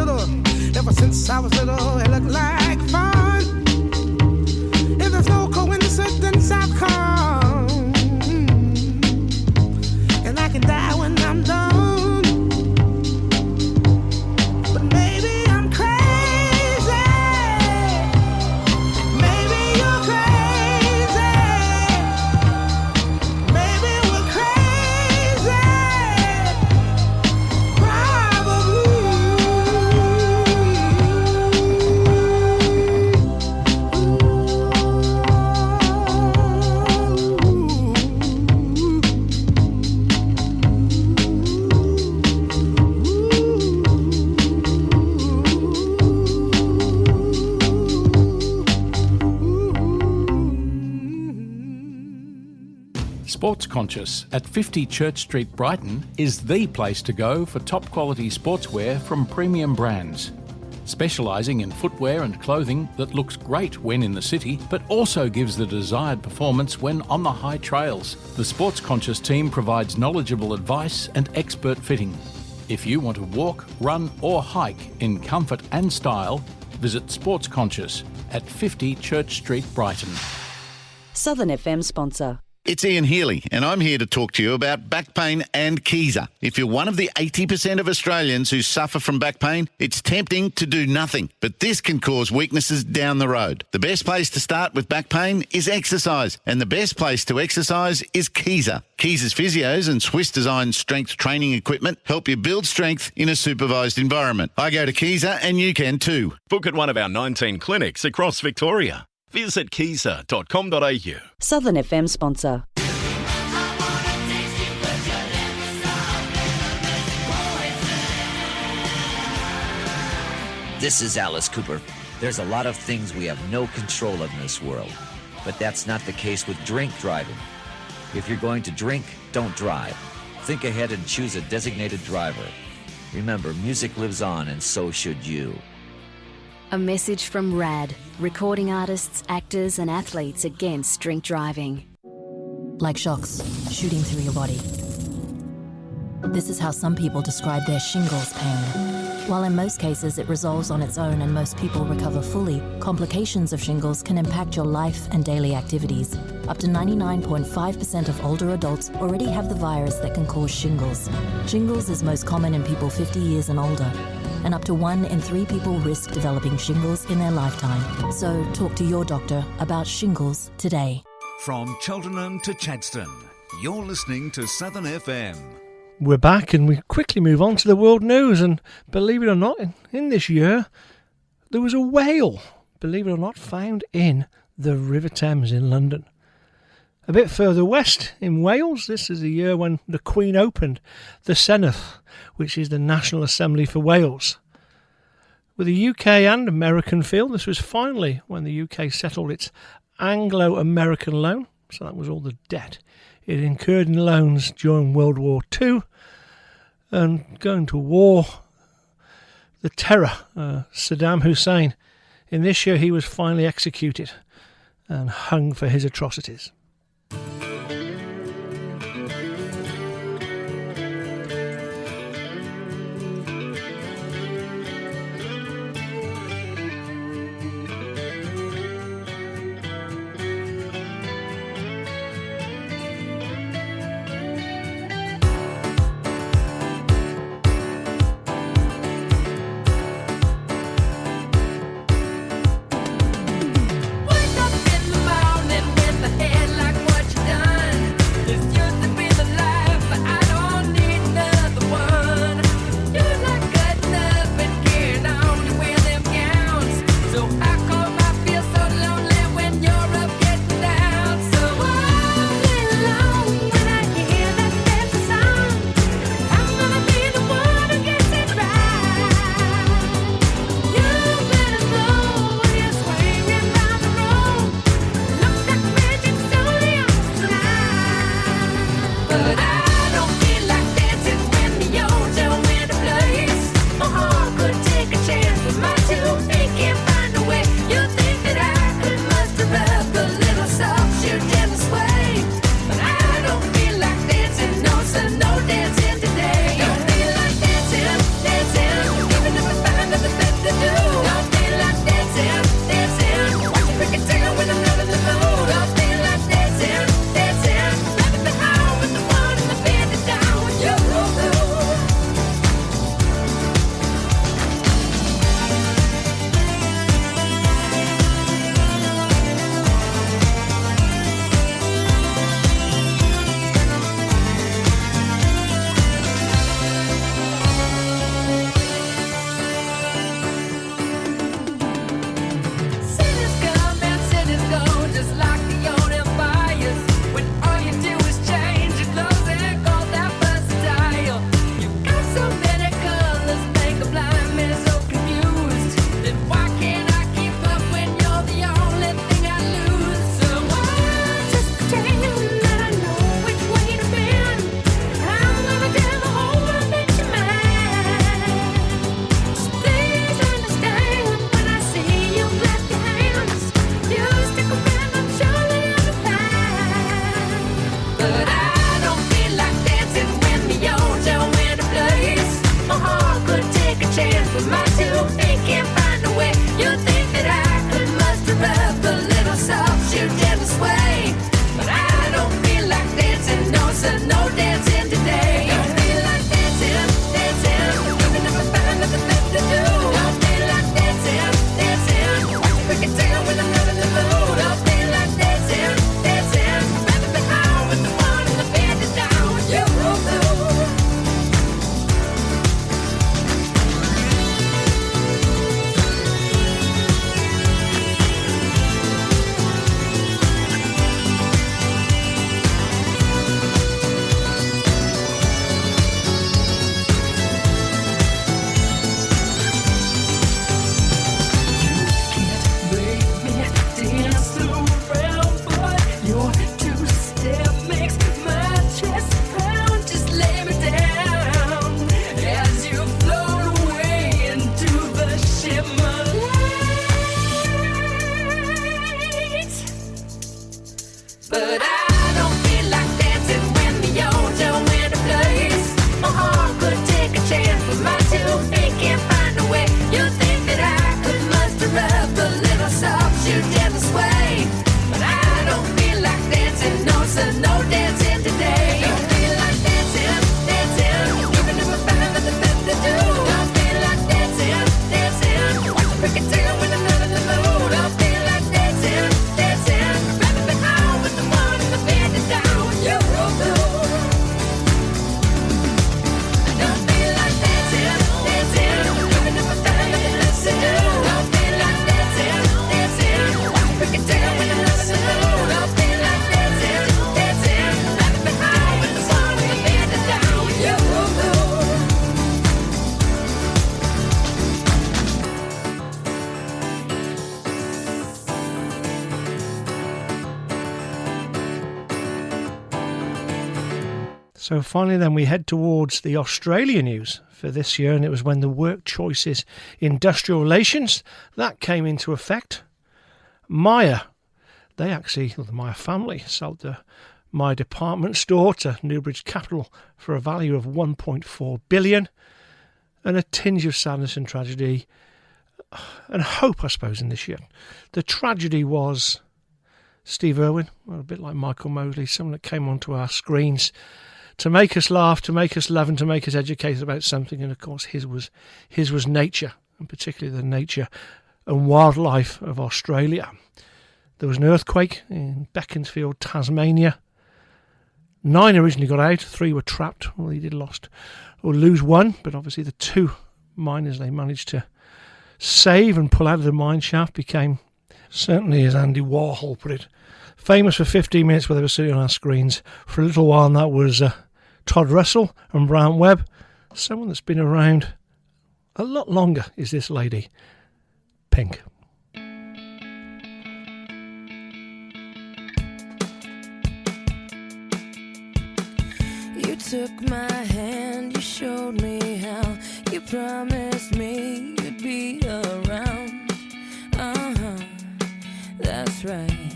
little, it looked like fun. If there's no coincidence, I've come. And I can die when I'm done. But maybe I'm crazy. Maybe you're crazy. Maybe we're crazy. Sports Conscious at 50 Church Street, Brighton is the place to go for top quality sportswear from premium brands. Specialising in footwear and clothing that looks great when in the city, but also gives the desired performance when on the high trails. The Sports Conscious team provides knowledgeable advice and expert fitting. If you want to walk, run or hike in comfort and style, visit Sports Conscious at 50 Church Street, Brighton. Southern FM sponsor. It's Ian Healy, and I'm here to talk to you about back pain and Keyser. If you're one of the 80% of Australians who suffer from back pain, it's tempting to do nothing, but this can cause weaknesses down the road. The best place to start with back pain is exercise, and the best place to exercise is Keyser. Keyser's physios and Swiss-designed strength training equipment help you build strength in a supervised environment. I go to Keyser, and you can too. Book at one of our 19 clinics across Victoria. Visit keyser.com.au. Southern FM sponsor. This is Alice Cooper. There's a lot of things we have no control of in this world, but that's not the case with drink driving. If you're going to drink, don't drive. Think ahead and choose a designated driver. Remember, music lives on, and so should you. A message from RAD, recording artists, actors and athletes against drink driving. Like shocks shooting through your body. This is how some people describe their shingles pain. While in most cases it resolves on its own and most people recover fully, complications of shingles can impact your life and daily activities. Up to 99.5% of older adults already have the virus that can cause shingles. Shingles is most common in people 50 years and older, and up to 1 in 3 people risk developing shingles in their lifetime. So talk to your doctor about shingles today. From Cheltenham to Chadstone, you're listening to Southern FM. We're back and we quickly move on to the world news, and believe it or not, in this year there was a whale, believe it or not, found in the River Thames in London. A bit further west in Wales, this is the year when the Queen opened the Senedd, which is the National Assembly for Wales. With a UK and American feel, this was finally when the UK settled its Anglo-American loan, so that was all the debt it incurred in loans during World War II, and going to war, the terror, Saddam Hussein. In this year he was finally executed and hung for his atrocities. a chance with my 2 feet, can't find a way. You think that I could muster up a little soft shoe gentle sway, but I don't feel like dancing, no sir, no dancing today. Don't feel like dancing, dancing, even if I find nothing left to do. Don't feel like dancing, dancing, watch a cricket tail when I'm not in the mood. Don't feel like dancing, dancing, rather be out with the one in the bed is down with you. But I don't feel like dancing when the old Joe went to place. My heart could take a chance, but my 2 feet can't find a way. You think that I could muster up a little soft shoe gentle sway, but I don't feel like dancing, no sir, no dancing today. Don't feel like dancing, dancing, even if I find nothing left to do. Don't feel like dancing, dancing, watch a cricket tail when I'm not in the mood. Don't feel like dancing, dancing, rather be out with the one in the bed is down with you. I don't feel like dancing, dancing, even if I find nothing left to do. Don't feel like dancing, dancing, watch a cricket tail when I'm not in the mood. Don't feel like dancing, dancing, rather be out with the one in the bed is down with you. So finally then we head towards the Australia news for this year, and it was when the Work Choices Industrial Relations, that came into effect. Myer, the Myer family sold the Myer department store to Newbridge Capital for a value of 1.4 billion, and a tinge of sadness and tragedy and hope, I suppose, in this year. The tragedy was Steve Irwin, well, a bit like Michael Mosley, someone that came onto our screens to make us laugh, to make us love, and to make us educated about something. And of course his was nature, and particularly the nature and wildlife of Australia. There was an earthquake in Beaconsfield, Tasmania. 9 originally got out, 3 were trapped. Well, he did lose 1, but obviously the 2 miners they managed to save and pull out of the mine shaft became, certainly as Andy Warhol put it, famous for 15 minutes where they were sitting on our screens. For a little while, and that was Todd Russell and Brian Webb. Someone that's been around a lot longer is this lady, Pink. You took my hand, you showed me how, you promised me you'd be around. That's right.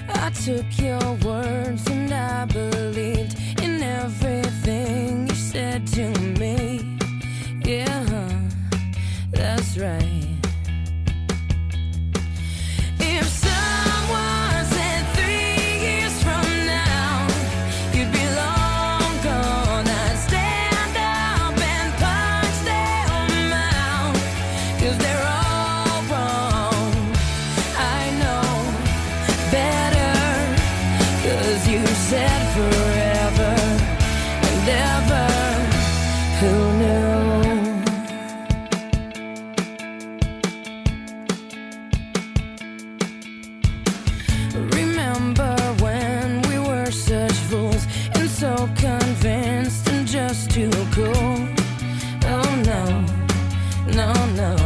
I took your words and I believed in everything you said to me. Yeah, that's right. If someone said 3 years from now you'd be long gone, I'd stand up and punch them out, 'cause they're all wrong. I know better, 'cause you said forever and ever. Who knew? Remember when we were such fools and so convinced and just too cool? Oh no, no, no.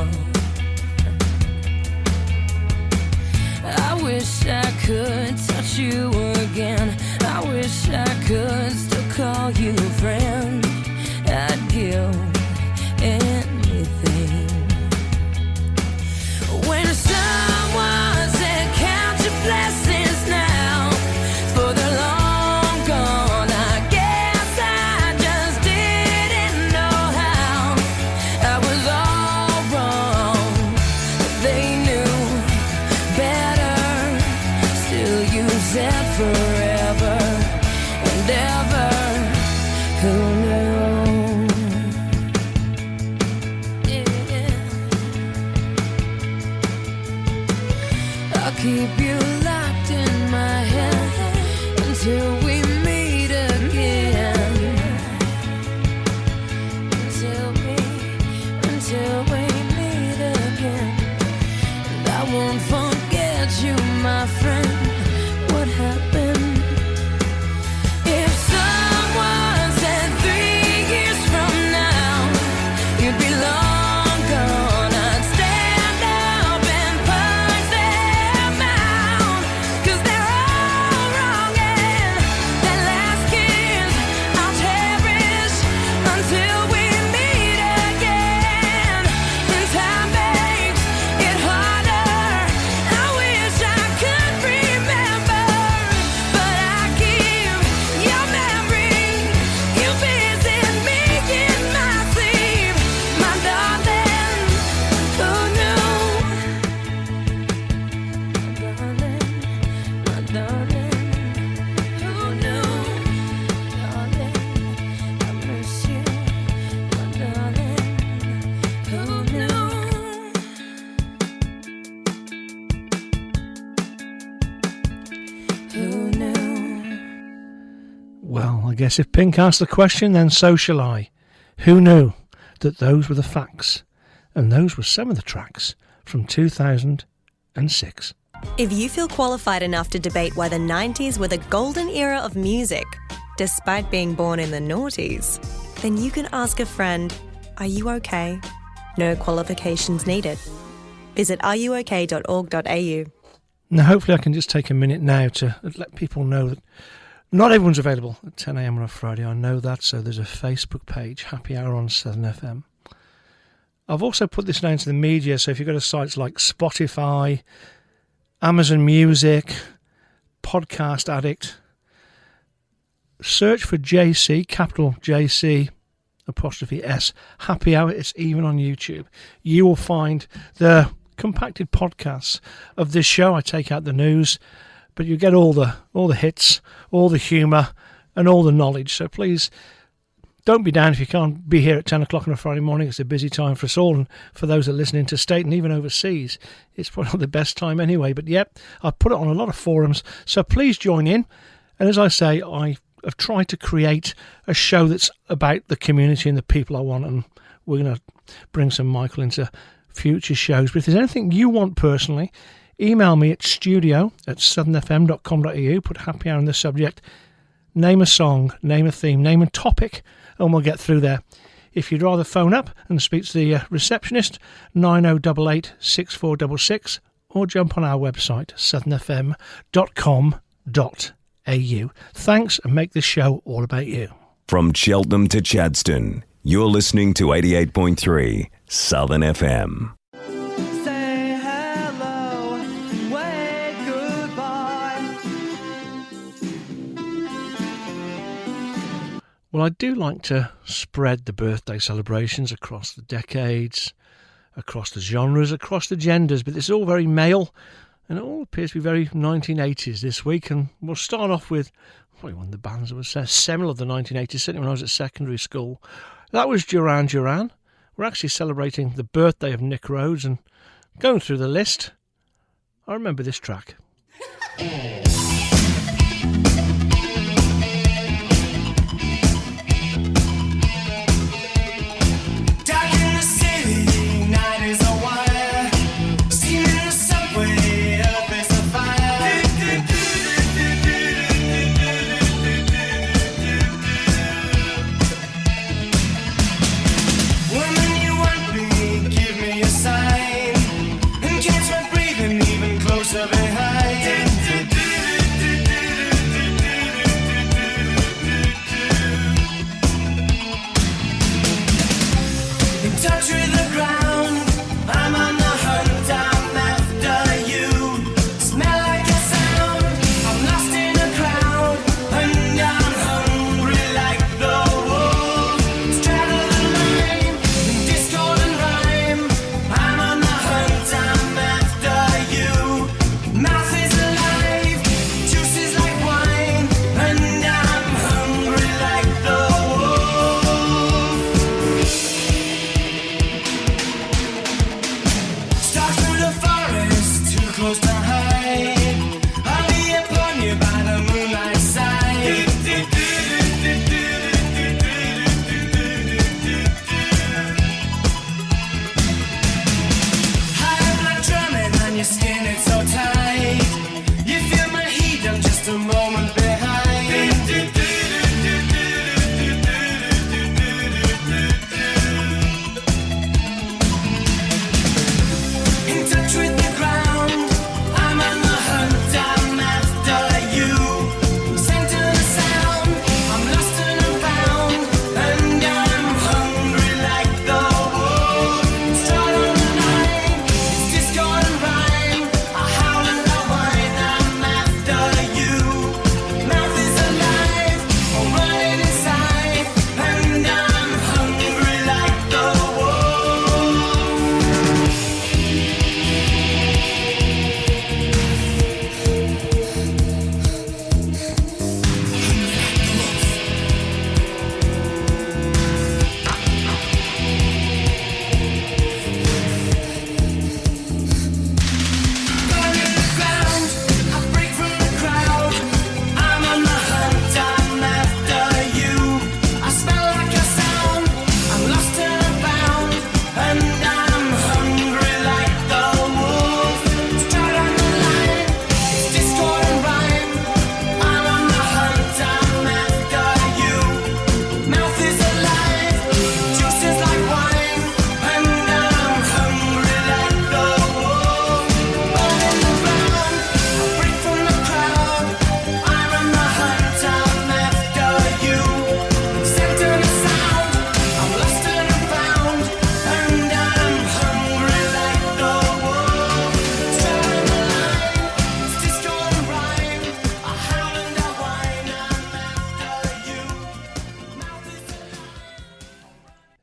I wish I could touch you again. I wish I could still call you friend. I'd give until we meet again. When time makes it harder, I wish I could remember, but I keep your memory. You visit me in my sleep, my darling. Who knew? My darling, who knew? Darling, I miss you, my darling. Who knew? Who knew? Well, I guess if Pink asked the question, then so shall I. Who knew that those were the facts? And those were some of the tracks from 2006. If you feel qualified enough to debate why the 90s were the golden era of music, despite being born in the noughties, then you can ask a friend, are you okay? No qualifications needed. Visit areyouok.org.au. Now, hopefully I can just take a minute now to let people know that not everyone's available at 10 a.m. on a Friday. I know that, so there's a Facebook page, Happy Hour on Southern FM. I've also put this now into the media, so if you go to sites like Spotify, Amazon Music, Podcast Addict, search for JC, capital JC, apostrophe S, Happy Hour. It's even on YouTube. You will find the compacted podcasts of this show. I take out the news, but you get all the hits, all the humour, and all the knowledge. So please don't be down if you can't be here at 10 o'clock on a Friday morning. It's a busy time for us all, and for those that are listening interstate and even overseas, it's probably not the best time anyway. But yep, I've put it on a lot of forums, so please join in. And as I say, I have tried to create a show that's about the community and the people I want, and we're going to bring some Michael into future shows. But if there's anything you want personally, email me at studio@southernfm.com.au, put Happy Hour in the subject, name a song, name a theme, name a topic, and we'll get through there. If you'd rather phone up and speak to the receptionist, 9088 6466, or jump on our website, southernfm.com.au. Thanks, and make this show all about you. From Cheltenham to Chadstone, you're listening to 88.3 Southern FM. Say hello, wave goodbye. Well, I do like to spread the birthday celebrations across the decades, across the genres, across the genders, but it's all very male, and it all appears to be very 1980s this week. And we'll start off with probably one of the bands that was seminal of the 1980s, certainly when I was at secondary school. That was Duran Duran. We're actually celebrating the birthday of Nick Rhodes, and going through the list, I remember this track. Dark in the city, night is a wire. Steam in the subway, earth is a fire. Woman, you want me, give me a sign. And catch my breathing even closer behind.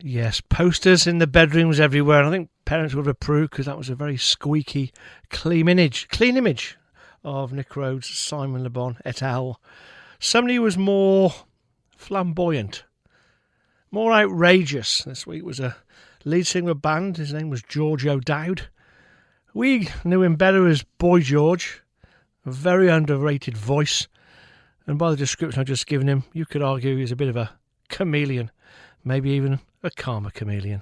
Yes, posters in the bedrooms everywhere. And I think parents would have approved because that was a very squeaky, clean image of Nick Rhodes, Simon Le Bon et al. Somebody who was more flamboyant, more outrageous. This week was a lead singer of a band. His name was George O'Dowd. We knew him better as Boy George, a very underrated voice. And by the description I've just given him, you could argue he's a bit of a chameleon, maybe even a karma chameleon.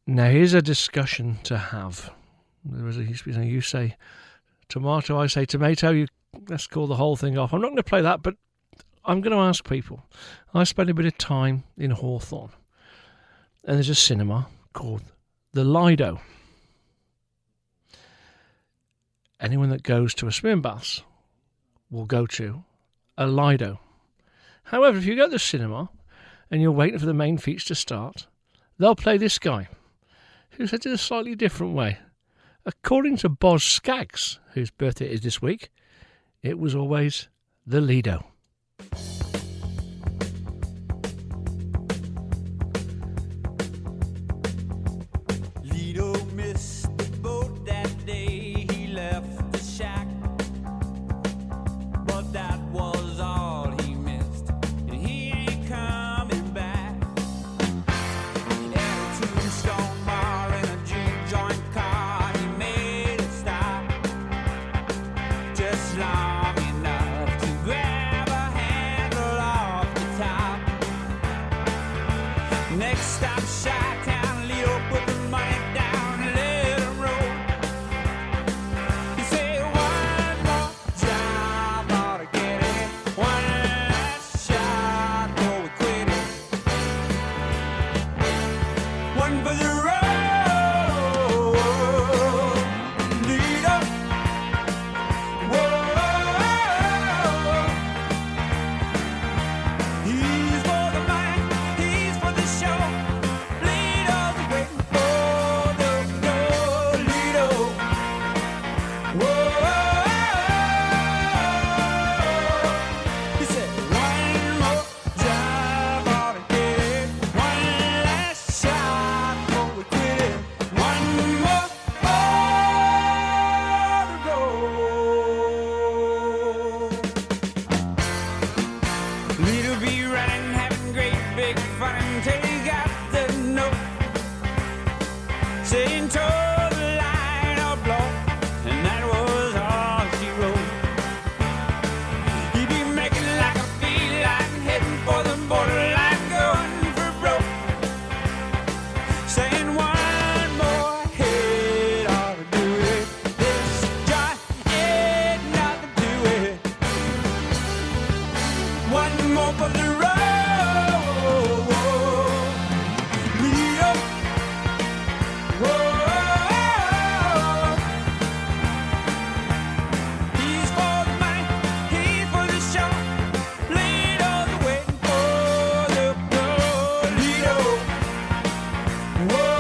Now, here's a discussion to have. There was you say tomato, I say tomato. Let's call the whole thing off. I'm not going to play that, but I'm going to ask people. I spent a bit of time in Hawthorne, and there's a cinema called the Lido. Anyone that goes to a swimming baths will go to a Lido. However, if you go to the cinema and you're waiting for the main feats to start, they'll play this guy, who said it a slightly different way. According to Boz Scaggs, whose birthday is this week, it was always the Lido. Lido missed the boat that day. He left the shack, but that was all he missed, and he ain't coming back. At a Tombstone bar in a juke joint car, he made a stop, just long enough to grab a handle off the top. Next stop, Chi-Town. Lido put the money down and let him roll. He said, one more job ought to get it. One last shot before we quit it. One for the road, Lido. Whoa. He's for the money, he's for the show. Lido's waiting for the goal. Lido. Whoa. He said, one more job ought to get it. One last shot before we quit it. One more to go. Lido be running, having great big fun until he got the note saying toe the line or blow, and that was all she wrote. He'd be making like a feline, heading for the borderline, going for broke, saying one more hit ought to do it. This joint ain't nothing to it. One more for the road, Lido. Whoa. He's for the money, he's for the show. Lido's waiting for the goal. Lido. Whoa.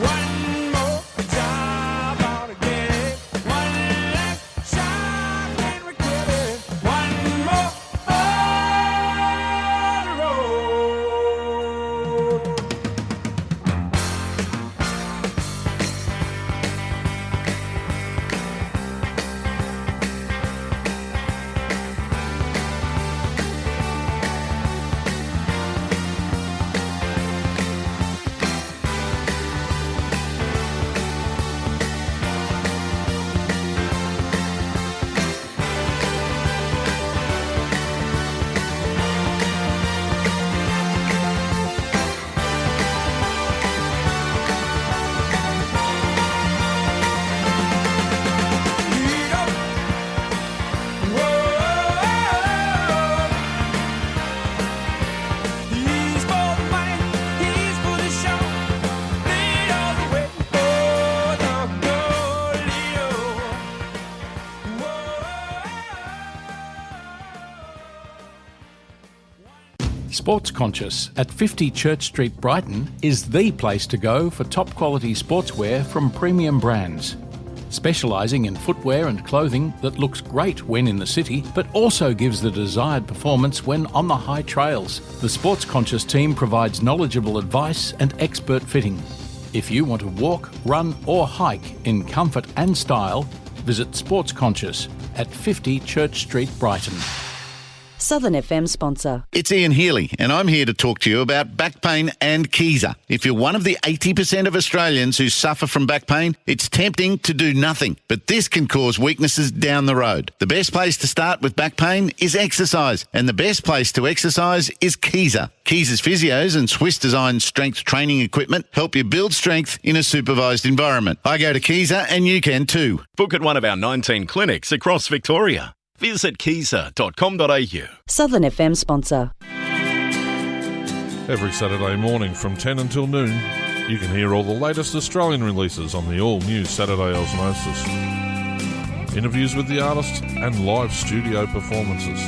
One more job ought to get it. One last shot when we quit it. One more on the road. He's for the money, he's for the show. Lido's waiting for the goal. Lido. Sports Conscious at 50 Church Street, Brighton is the place to go for top quality sportswear from premium brands. Specialising in footwear and clothing that looks great when in the city, but also gives the desired performance when on the high trails. The Sports Conscious team provides knowledgeable advice and expert fitting. If you want to walk, run or hike in comfort and style, visit Sports Conscious at 50 Church Street, Brighton. Southern FM sponsor. It's Ian Healy, and I'm here to talk to you about back pain and Keezer. If you're one of the 80% of Australians who suffer from back pain, it's tempting to do nothing, but this can cause weaknesses down the road. The best place to start with back pain is exercise, and the best place to exercise is Keezer. Keezer's physios and Swiss-designed strength training equipment help you build strength in a supervised environment. I go to Keezer, and you can too. Book at one of our 19 clinics across Victoria. Visit keezer.com.au. Southern FM sponsor. Every Saturday morning from 10 until noon, you can hear all the latest Australian releases on the all-new Saturday Osmosis. Interviews with the artists and live studio performances.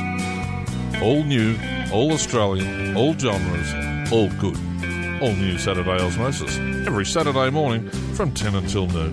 All new, all Australian, all genres, all good. All New Saturday Osmosis, every Saturday morning from 10 until noon.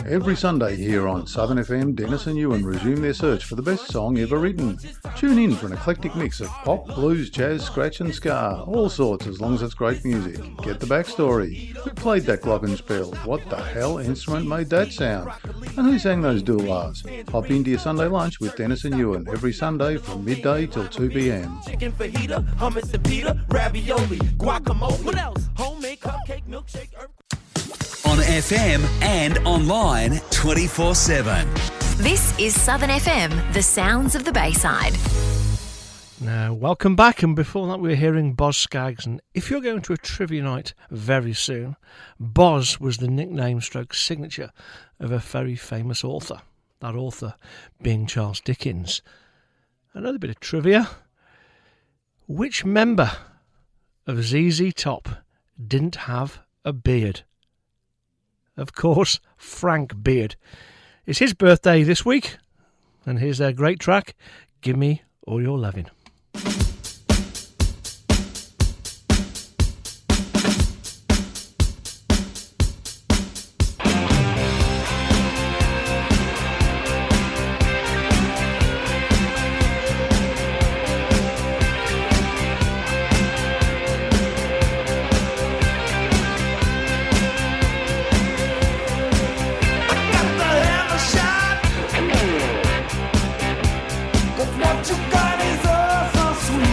Every Sunday here on Southern FM, Dennis and Ewan resume their search for the best song ever written. Tune in for an eclectic mix of pop, blues, jazz, scratch and ska, all sorts as long as it's great music. Get the backstory. Who played that glockenspiel? What the hell instrument made that sound? And who sang those doo-wahs? Hop into your Sunday lunch with Dennis and Ewan every Sunday from midday till 2 p.m. Chicken fajita, hummus and pita, ravioli, guacamole. What else? Homemade cupcake, milkshake, On FM and online 24/7. This is Southern FM, the sounds of the Bayside. Now, welcome back, and before that we were hearing Boz Scaggs, and if you're going to a trivia night very soon, Boz was the nickname stroke signature of a very famous author, that author being Charles Dickens. Another bit of trivia. Which member of ZZ Top didn't have a beard? Of course, Frank Beard. It's his birthday this week, and here's their great track, Give Me All Your Lovin'. What you got is all so sweet.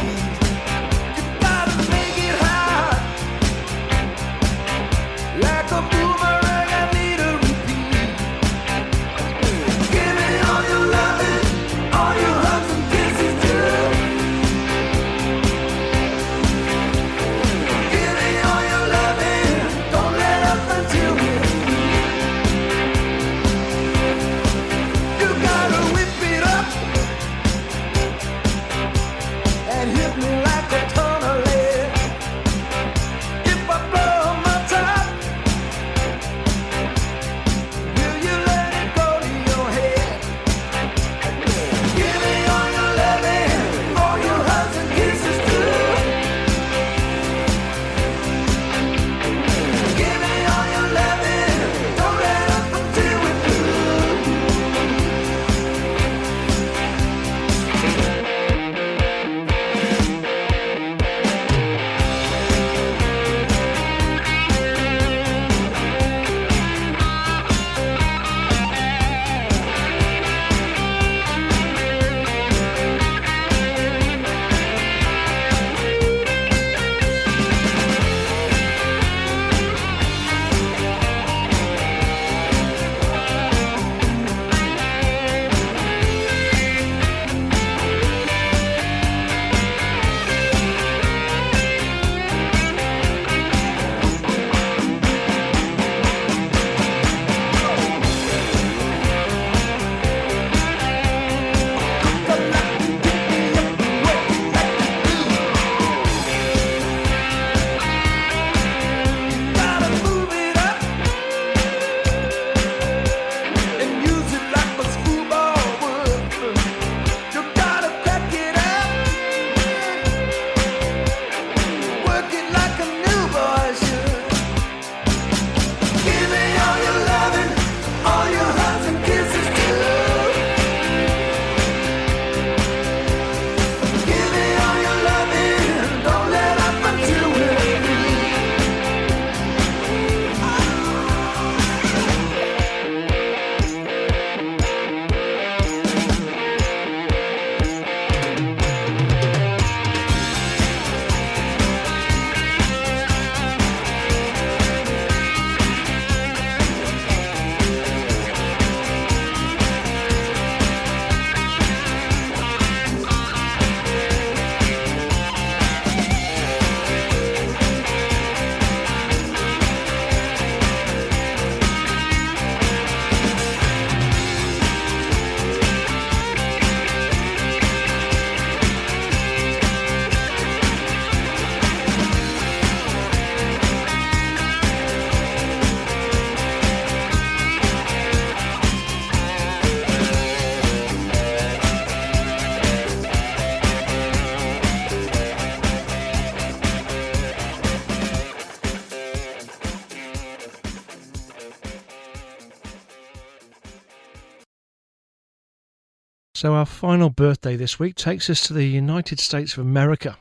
So our final birthday this week takes us to the United States of America.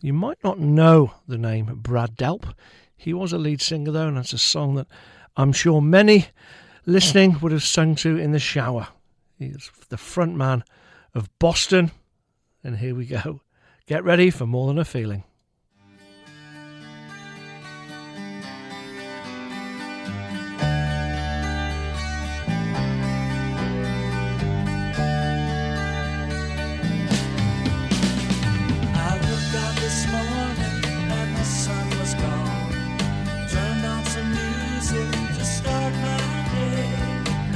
You might not know the name Brad Delp. He was a lead singer though, and it's a song that I'm sure many listening would have sung to in the shower. He's the front man of Boston, and here we go. Get ready for More Than a Feeling. I woke up this morning and the sun was gone. Turned on some music to start my day,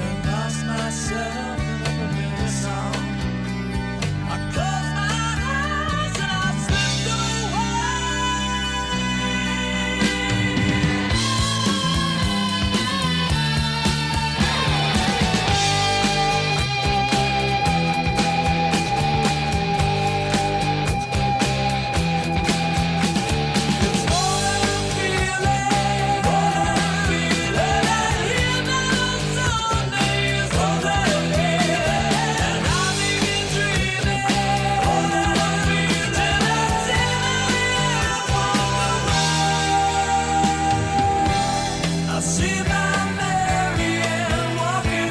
and lost myself in a familiar song. I closed my eyes and I slipped I see my Mary Ann walking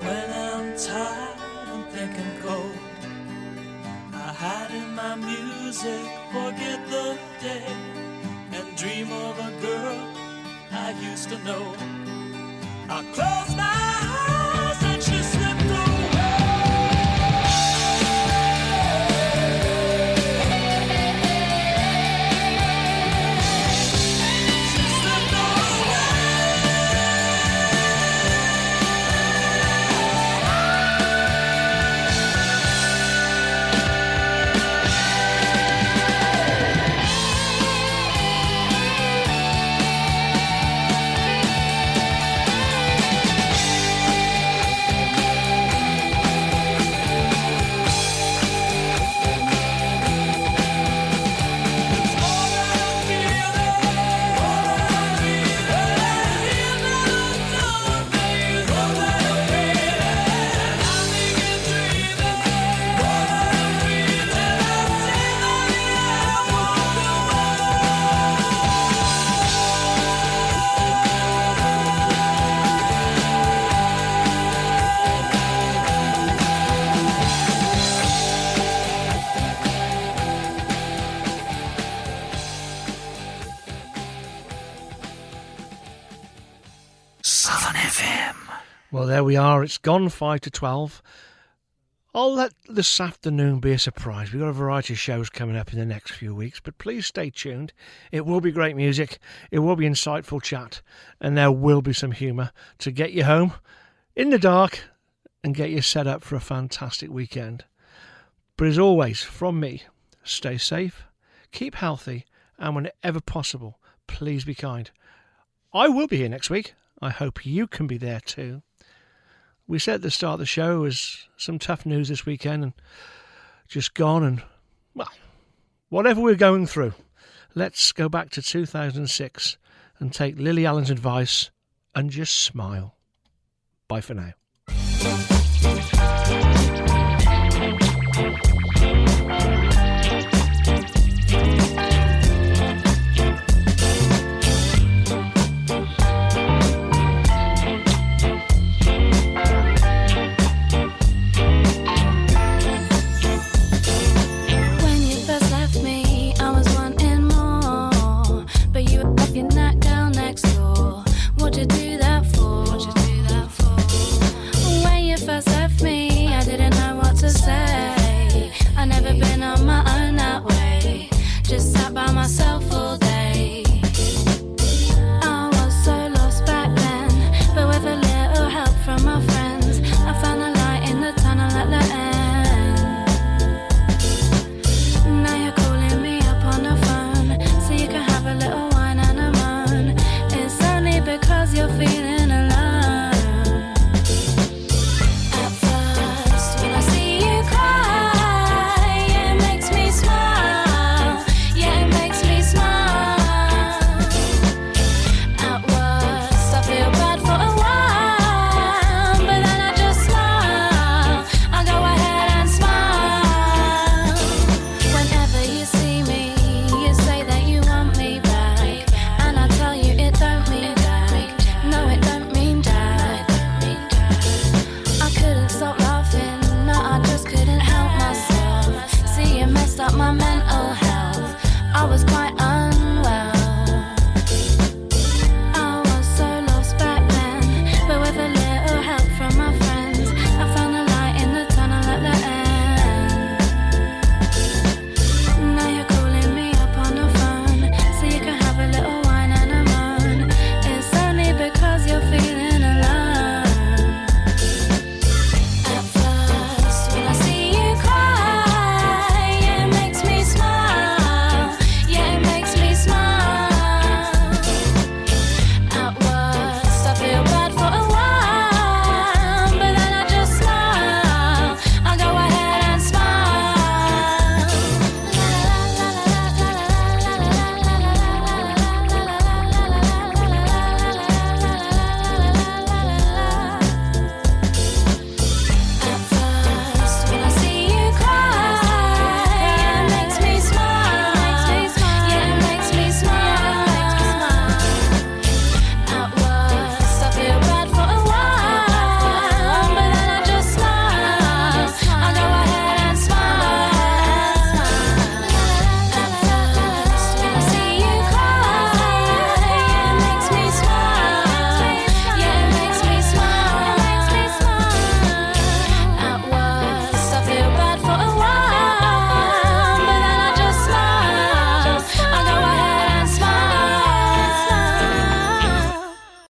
when I'm tired and thinking cold. I hide in my music, forget the day, and dream of a girl I used to know. I close my eyes and she slipped Southern FM. Well, there we are. It's gone 5 to 12. I'll let this afternoon be a surprise. We've got a variety of shows coming up in the next few weeks, but please stay tuned. It will be great music, it will be insightful chat, and there will be some humour to get you home in the dark and get you set up for a fantastic weekend. But as always, from me, stay safe, keep healthy, and whenever possible, please be kind. I will be here next week. I hope you can be there too. We said at the start of the show was some tough news this weekend and just gone, and, well, whatever we're going through, let's go back to 2006 and take Lily Allen's advice and just smile. Bye for now.